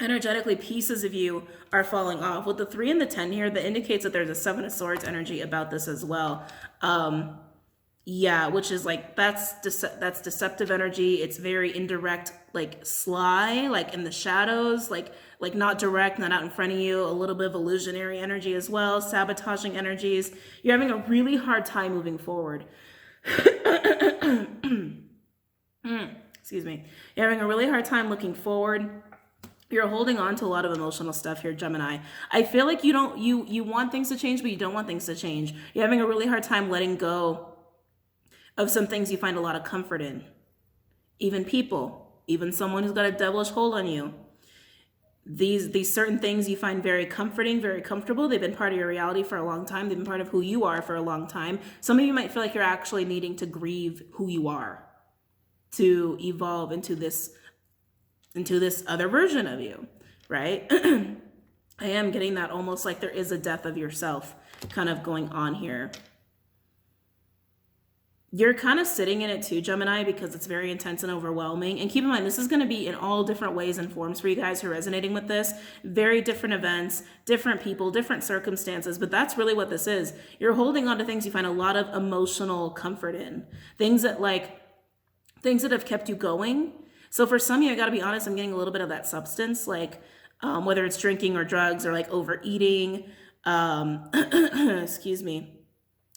energetically, pieces of you are falling off. With the 3 and the 10 here, that indicates that there's a 7 of Swords energy about this as well. Yeah, which is like, that's deceptive energy. It's very indirect, like sly, like in the shadows, like not direct, not out in front of you, a little bit of illusionary energy as well, sabotaging energies. You're having a really hard time moving forward. Excuse me. You're having a really hard time looking forward. You're holding on to a lot of emotional stuff here, Gemini. I feel like you want things to change, but you don't want things to change. You're having a really hard time letting go of some things you find a lot of comfort in. Even people, even someone who's got a devilish hold on you. These certain things you find very comforting, very comfortable. They've been part of your reality for a long time. They've been part of who you are for a long time. Some of you might feel like you're actually needing to grieve who you are to evolve into this other version of you, right? I am getting that almost like there is a death of yourself kind of going on here. You're kind of sitting in it too, Gemini, because it's very intense and overwhelming. And keep in mind, this is going to be in all different ways and forms for you guys who are resonating with this. Very different events, different people, different circumstances. But that's really what this is. You're holding on to things you find a lot of emotional comfort in. Things that have kept you going. So for some of you, I got to be honest, I'm getting a little bit of that substance, like whether it's drinking or drugs or like overeating. Excuse me.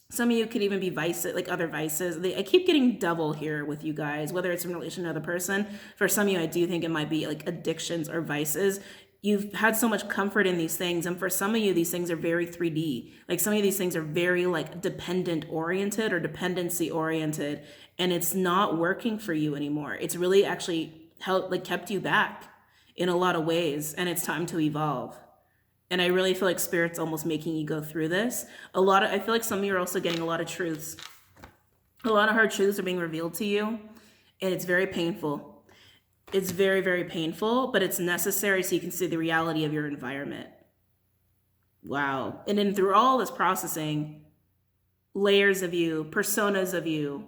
Some of you could even be vices, like other vices. I keep getting double here with you guys, whether it's in relation to another person. For some of you, I do think it might be like addictions or vices. You've had so much comfort in these things. And for some of you, these things are very 3D. Like some of these things are very like dependent oriented or dependency oriented. And it's not working for you anymore. It's really actually kept you back in a lot of ways. And it's time to evolve. And I really feel like Spirit's almost making you go through this. I feel like some of you are also getting a lot of truths. A lot of hard truths are being revealed to you. And it's very painful. It's very, very painful, but it's necessary so you can see the reality of your environment. Wow. And then through all this processing, layers of you, personas of you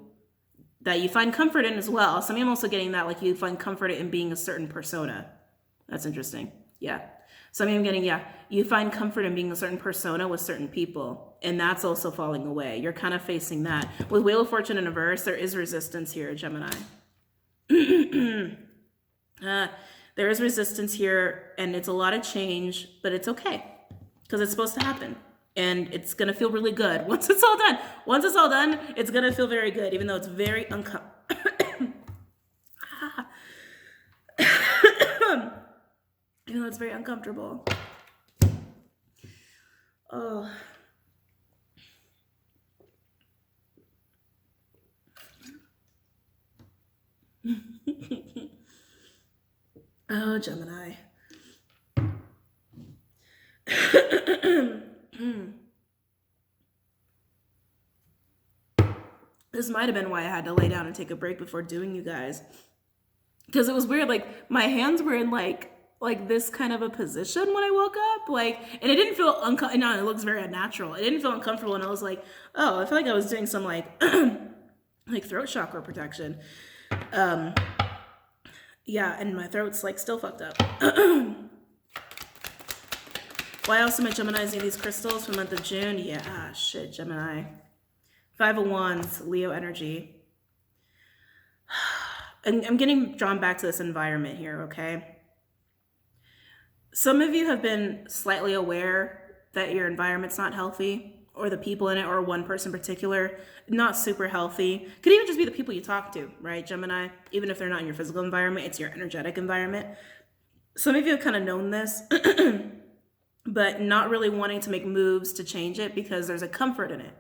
that you find comfort in as well. Some of you are also getting that, like you find comfort in being a certain persona. That's interesting. Yeah. So I'm getting, yeah, you find comfort in being a certain persona with certain people, and that's also falling away. You're kind of facing that. With Wheel of Fortune in reverse, there is resistance here, Gemini. There is resistance here, and it's a lot of change, but it's okay because it's supposed to happen, and it's gonna feel really good once it's all done. Once it's all done, it's gonna feel very good, even though it's very uncomfortable. Even though it's very uncomfortable. Oh. Oh, Gemini. This might have been why I had to lay down and take a break before doing you guys. Because it was weird, like my hands were in like this kind of a position when I woke up, and it didn't feel uncomfortable. No, it looks very unnatural. It didn't feel uncomfortable, and I was like, oh, I feel like I was doing some like throat chakra protection. Yeah, and my throat's like still fucked up. Why else am I Geminizing these crystals for the month of June? Yeah, shit, Gemini. 5 of Wands, Leo energy. And I'm getting drawn back to this environment here, okay? Some of you have been slightly aware that your environment's not healthy, or the people in it, or one person in particular, not super healthy. Could even just be the people you talk to, right, Gemini? Even if they're not in your physical environment, it's your energetic environment. Some of you have kind of known this, but not really wanting to make moves to change it because there's a comfort in it.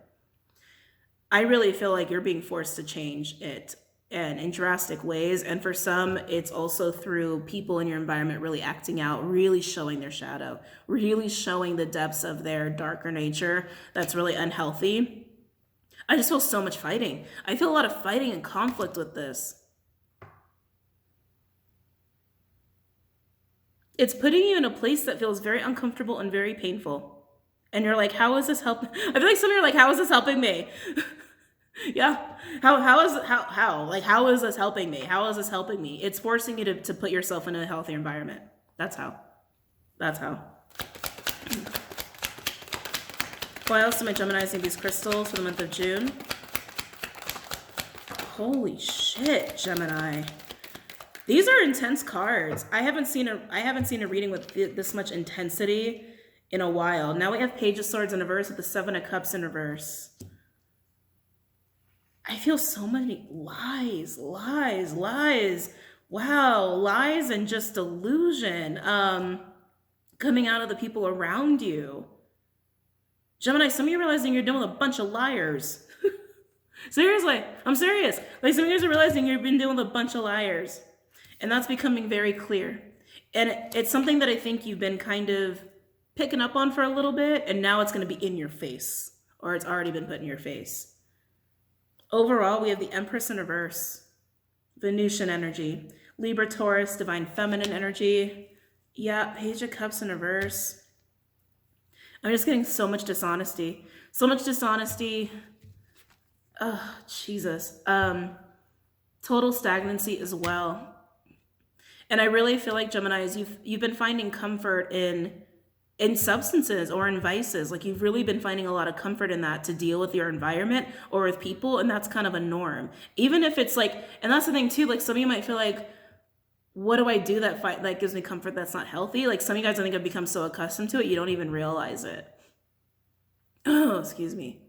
I really feel like you're being forced to change it, and in drastic ways. And for some, it's also through people in your environment really acting out, really showing their shadow, really showing the depths of their darker nature that's really unhealthy. I just feel so much fighting. I feel a lot of fighting and conflict with this. It's putting you in a place that feels very uncomfortable and very painful. And you're like, how is this helping? I feel like some of you are like, how is this helping me? Yeah. How is this helping me? How is this helping me? It's forcing you to put yourself in a healthy environment. That's how. Why else am I Geminizing these crystals for the month of June? Holy shit, Gemini. These are intense cards. I haven't seen a reading with this much intensity in a while. Now we have Page of Swords in reverse with the 7 of Cups in reverse. I feel so many lies. Wow, lies and just delusion coming out of the people around you. Gemini, some of you are realizing you're dealing with a bunch of liars. Seriously, I'm serious. Like some of you guys are realizing you've been dealing with a bunch of liars. And that's becoming very clear. And it's something that I think you've been kind of picking up on for a little bit, and now it's going to be in your face, or it's already been put in your face. Overall, we have the Empress in reverse, Venusian energy, Libra, Taurus, Divine Feminine energy. Yeah, Page of Cups in reverse. I'm just getting so much dishonesty. Oh, Jesus. Total stagnancy as well. And I really feel like, Geminis, you've been finding comfort in substances or in vices. Like you've really been finding a lot of comfort in that to deal with your environment or with people, and that's kind of a norm. Even if it's like, and that's the thing too, like some of you might feel like, what do I do that gives me comfort that's not healthy? Like some of you guys, I think, have become so accustomed to it, you don't even realize it. Oh, excuse me.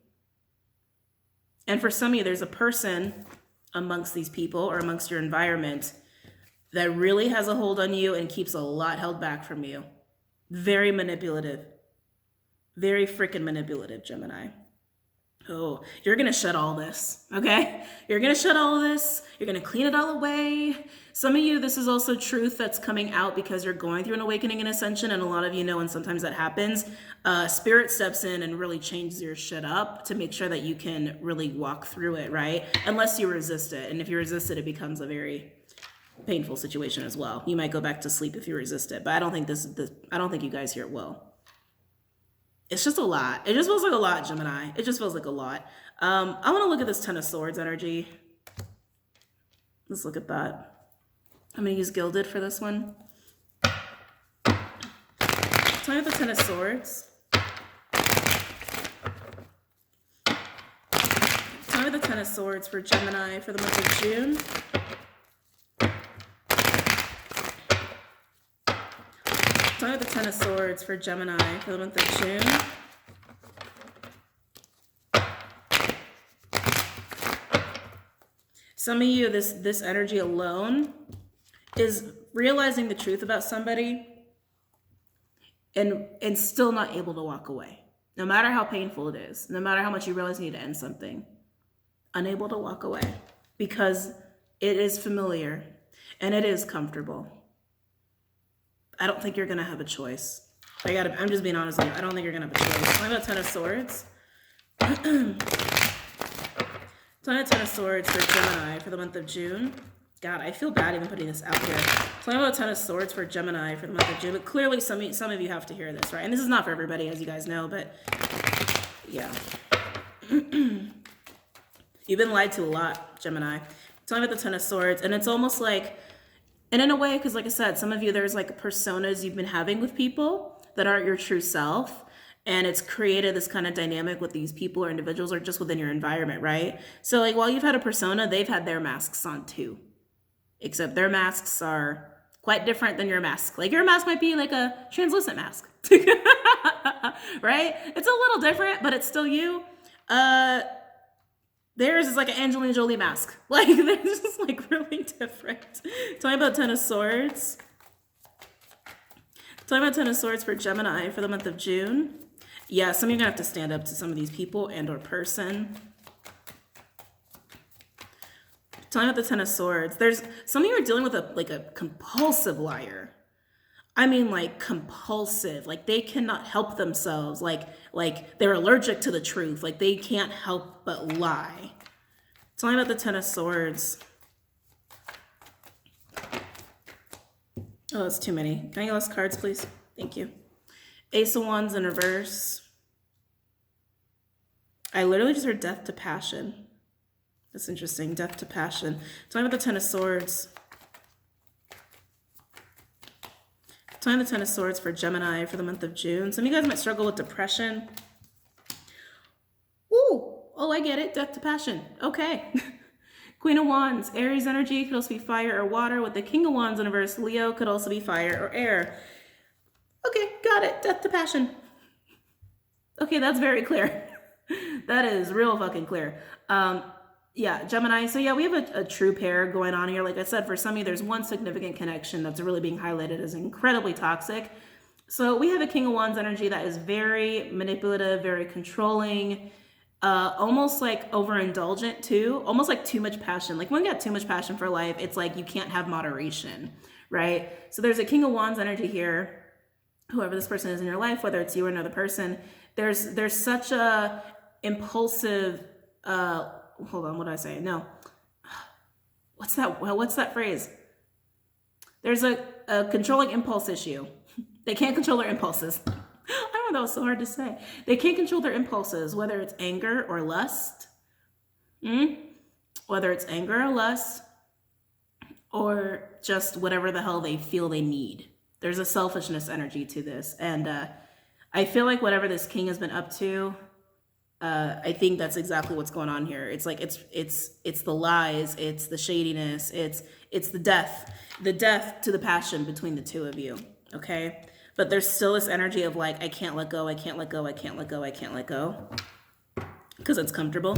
And for some of you, there's a person amongst these people or amongst your environment that really has a hold on you and keeps a lot held back from you. Very manipulative. Very freaking manipulative, Gemini. Oh, you're going to shed all this, okay? You're going to shed all of this. You're going to clean it all away. Some of you, this is also truth that's coming out because you're going through an awakening and ascension, and a lot of you know, and sometimes that happens. Spirit steps in and really changes your shit up to make sure that you can really walk through it, right? Unless you resist it. And if you resist it, it becomes a very painful situation as well. You might go back to sleep if you resist it, but I don't think I don't think you guys here will. It's just a lot. It just feels like a lot, Gemini. It just feels like a lot. I want to look at this 10 of Swords energy. Let's look at that. I'm going to use Gilded for this one. Tell me the Ten of Swords. Tell me the Ten of Swords for Gemini for the month of June. Tell me the Ten of Swords for Gemini for the month of June. Some of you, this energy alone is realizing the truth about somebody and still not able to walk away. No matter how painful it is, no matter how much you realize you need to end something, unable to walk away because it is familiar and it is comfortable. I don't think you're gonna have a choice. I'm just being honest with you. I don't think you're gonna have a choice. Tell me about Ten of Swords. Tell me about Ten of Swords for Gemini for the month of June. God, I feel bad even putting this out here. Tell me about Ten of Swords for Gemini for the month of June. But clearly some of you have to hear this, right? And this is not for everybody, as you guys know, but yeah. You've been lied to a lot, Gemini. Tell me about the Ten of Swords. And it's almost like, and in a way, because like I said, some of you, there's like personas you've been having with people that aren't your true self. And it's created this kind of dynamic with these people or individuals or just within your environment, right? So like while you've had a persona, they've had their masks on too. Except their masks are quite different than your mask. Like your mask might be like a translucent mask, right? It's a little different, but it's still you. Theirs is like an Angelina Jolie mask. Like they're just like really different. Tell me about Ten of Swords. Tell me about Ten of Swords for Gemini for the month of June. Yeah, some of you are gonna have to stand up to some of these people and or person. Tell me about the Ten of Swords. There's some of you are dealing with a compulsive liar. I mean like compulsive. Like they cannot help themselves. Like they're allergic to the truth. Like they can't help but lie. Tell me about the Ten of Swords. Oh, that's too many. Can I get less cards, please? Thank you. Ace of Wands in reverse. I literally just heard death to passion. That's interesting. Death to passion. Tell me about the Ten of Swords. Tell me the Ten of Swords for Gemini for the month of June. Some of you guys might struggle with depression. Ooh. Oh, I get it. Death to passion. Okay. Queen of Wands. Aries energy could also be fire or water. With the King of Wands in reverse, Leo could also be fire or air. Okay, got it. Death to passion. Okay, that's very clear. That is real fucking clear. Yeah, Gemini. So yeah, we have a true pair going on here. Like I said, for some of you, there's one significant connection that's really being highlighted as incredibly toxic. So we have a King of Wands energy that is very manipulative, very controlling, almost like overindulgent too, almost like too much passion. Like when you got too much passion for life, it's like you can't have moderation, right? So there's a King of Wands energy here. Whoever this person is in your life, whether it's you or another person, there's such a impulsive, hold on, what did I say? No. What's that phrase? There's a controlling impulse issue. They can't control their impulses. I don't know, that was so hard to say. They can't control their impulses, whether it's anger or lust. Whether it's anger or lust, or just whatever the hell they feel they need. There's a selfishness energy to this. And I feel like whatever this king has been up to, I think that's exactly what's going on here. It's like it's the lies, it's the shadiness, it's the death to the passion between the two of you. Okay, but there's still this energy of like I can't let go, I can't let go, I can't let go, I can't let go, because it's comfortable.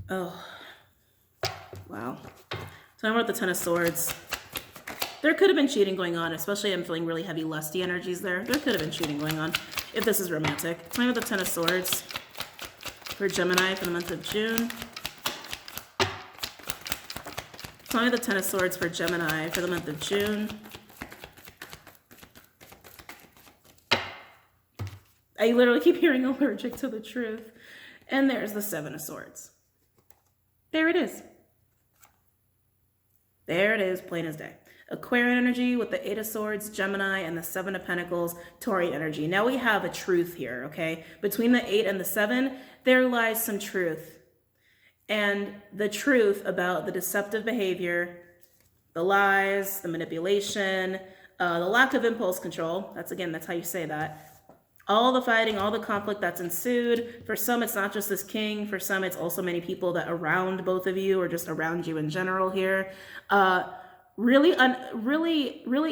Oh, wow. So I'm about the Ten of Swords. There could have been cheating going on, especially I'm feeling really heavy lusty energies there. There could have been cheating going on if this is romantic. Tell me about the Ten of Swords for Gemini for the month of June. Tell me the Ten of Swords for Gemini for the month of June. I literally keep hearing allergic to the truth. And there's the Seven of Swords. There it is. There it is, plain as day. Aquarian energy with the Eight of Swords, Gemini, and the Seven of Pentacles, Tauri energy. Now we have a truth here, okay? Between the 8 and the 7, there lies some truth. And the truth about the deceptive behavior, the lies, the manipulation, The lack of impulse control, that's how you say that. All the fighting, all the conflict that's ensued. For some, it's not just this king. For some, it's also many people that around both of you or just around you in general here. Really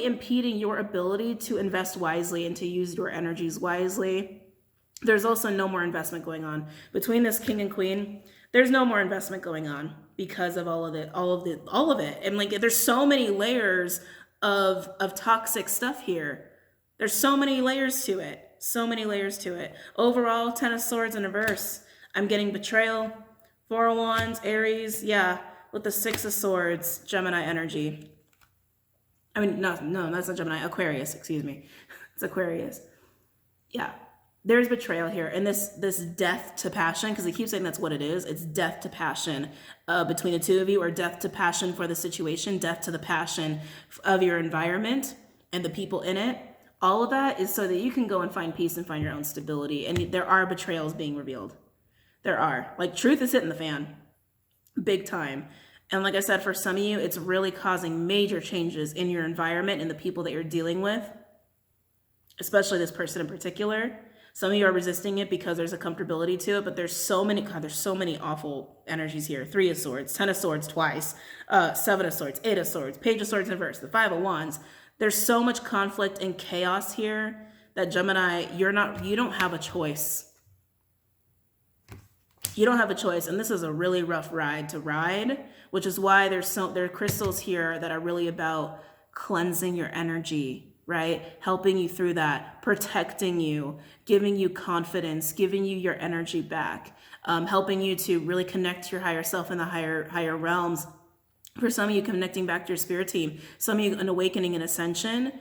impeding your ability to invest wisely and to use your energies wisely. There's also no more investment going on. Between this king and queen, there's no more investment going on because of all of it. And like, there's so many layers of toxic stuff here. There's so many layers to it. So many layers to it. Overall, 10 of Swords in reverse. I'm getting betrayal, 4 of Wands, Aries, yeah, with the 6 of Swords, Gemini energy. I mean, no, that's not Gemini, Aquarius, excuse me. It's Aquarius. Yeah, there's betrayal here. And this death to passion, because they keep saying that's what it is. It's death to passion between the two of you, or death to passion for the situation, death to the passion of your environment and the people in it. All of that is so that you can go and find peace and find your own stability. And there are betrayals being revealed. There are. Like, truth is hitting the fan. Big time. And like I said, for some of you, it's really causing major changes in your environment and the people that you're dealing with. Especially this person in particular. Some of you are resisting it because there's a comfortability to it. But there's so many awful energies here. 3 of Swords, 10 of Swords twice. 7 of Swords, 8 of Swords, Page of Swords in reverse, the 5 of Wands. There's so much conflict and chaos here that Gemini, you don't have a choice. You don't have a choice. And this is a really rough ride to ride, which is why there are crystals here that are really about cleansing your energy, right? Helping you through that, protecting you, giving you confidence, giving you your energy back, helping you to really connect to your higher self in the higher realms. For some of you, connecting back to your spirit team. Some of you, an awakening and ascension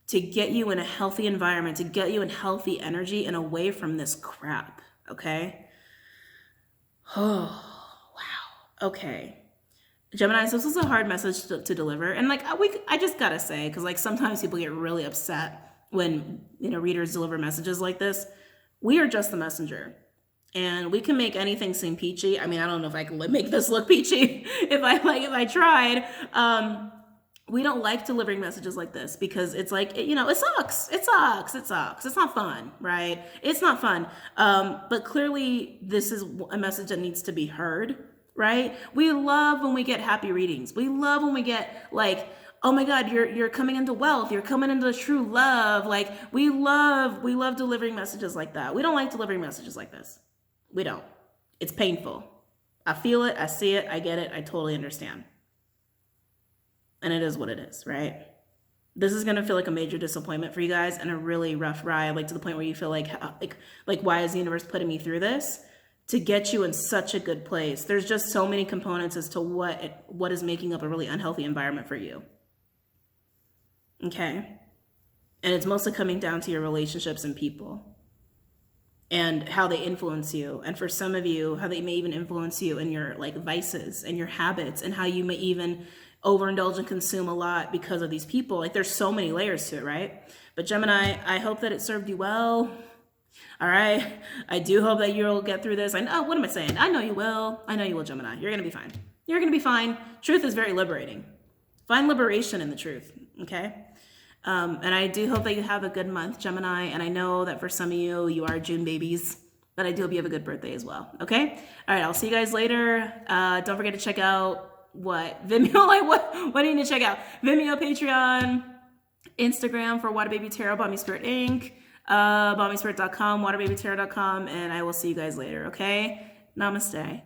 to get you in a healthy environment, to get you in healthy energy and away from this crap, okay? Oh, wow. Okay. Gemini, so this is a hard message to deliver. And like, I just gotta say, because like sometimes people get really upset when, readers deliver messages like this. We are just the messenger. And we can make anything seem peachy. I mean, I don't know if I can make this look peachy if I tried. We don't like delivering messages like this because it's like, it sucks. It sucks. It's not fun, right? It's not fun. But clearly this is a message that needs to be heard, right? We love when we get happy readings. We love when we get like, oh my God, you're coming into wealth. You're coming into true love. Like we love delivering messages like that. We don't like delivering messages like this. We don't. It's painful. I feel it. I see it. I get it. I totally understand. And it is what it is, right? This is going to feel like a major disappointment for you guys and a really rough ride, like to the point where you feel like why is the universe putting me through this? To get you in such a good place. There's just so many components as to what is making up a really unhealthy environment for you. Okay? And it's mostly coming down to your relationships and people. And how they influence you. And for some of you, how they may even influence you in your like vices and your habits, and how you may even overindulge and consume a lot because of these people. Like there's so many layers to it, right? But Gemini, I hope that it served you well. All right. I do hope that you'll get through this. What am I saying? I know you will. I know you will, Gemini. You're going to be fine. You're going to be fine. Truth is very liberating. Find liberation in the truth. Okay. And I do hope that you have a good month, Gemini. And I know that for some of you, you are June babies, but I do hope you have a good birthday as well. Okay. All right. I'll see you guys later. Don't forget to check out Vimeo. What do you need to check out? Vimeo, Patreon, Instagram for WaterBaby Tarot, BOMISpirit Inc., BOMISpirit.com, WaterBabyTarot.com. And I will see you guys later. Okay. Namaste.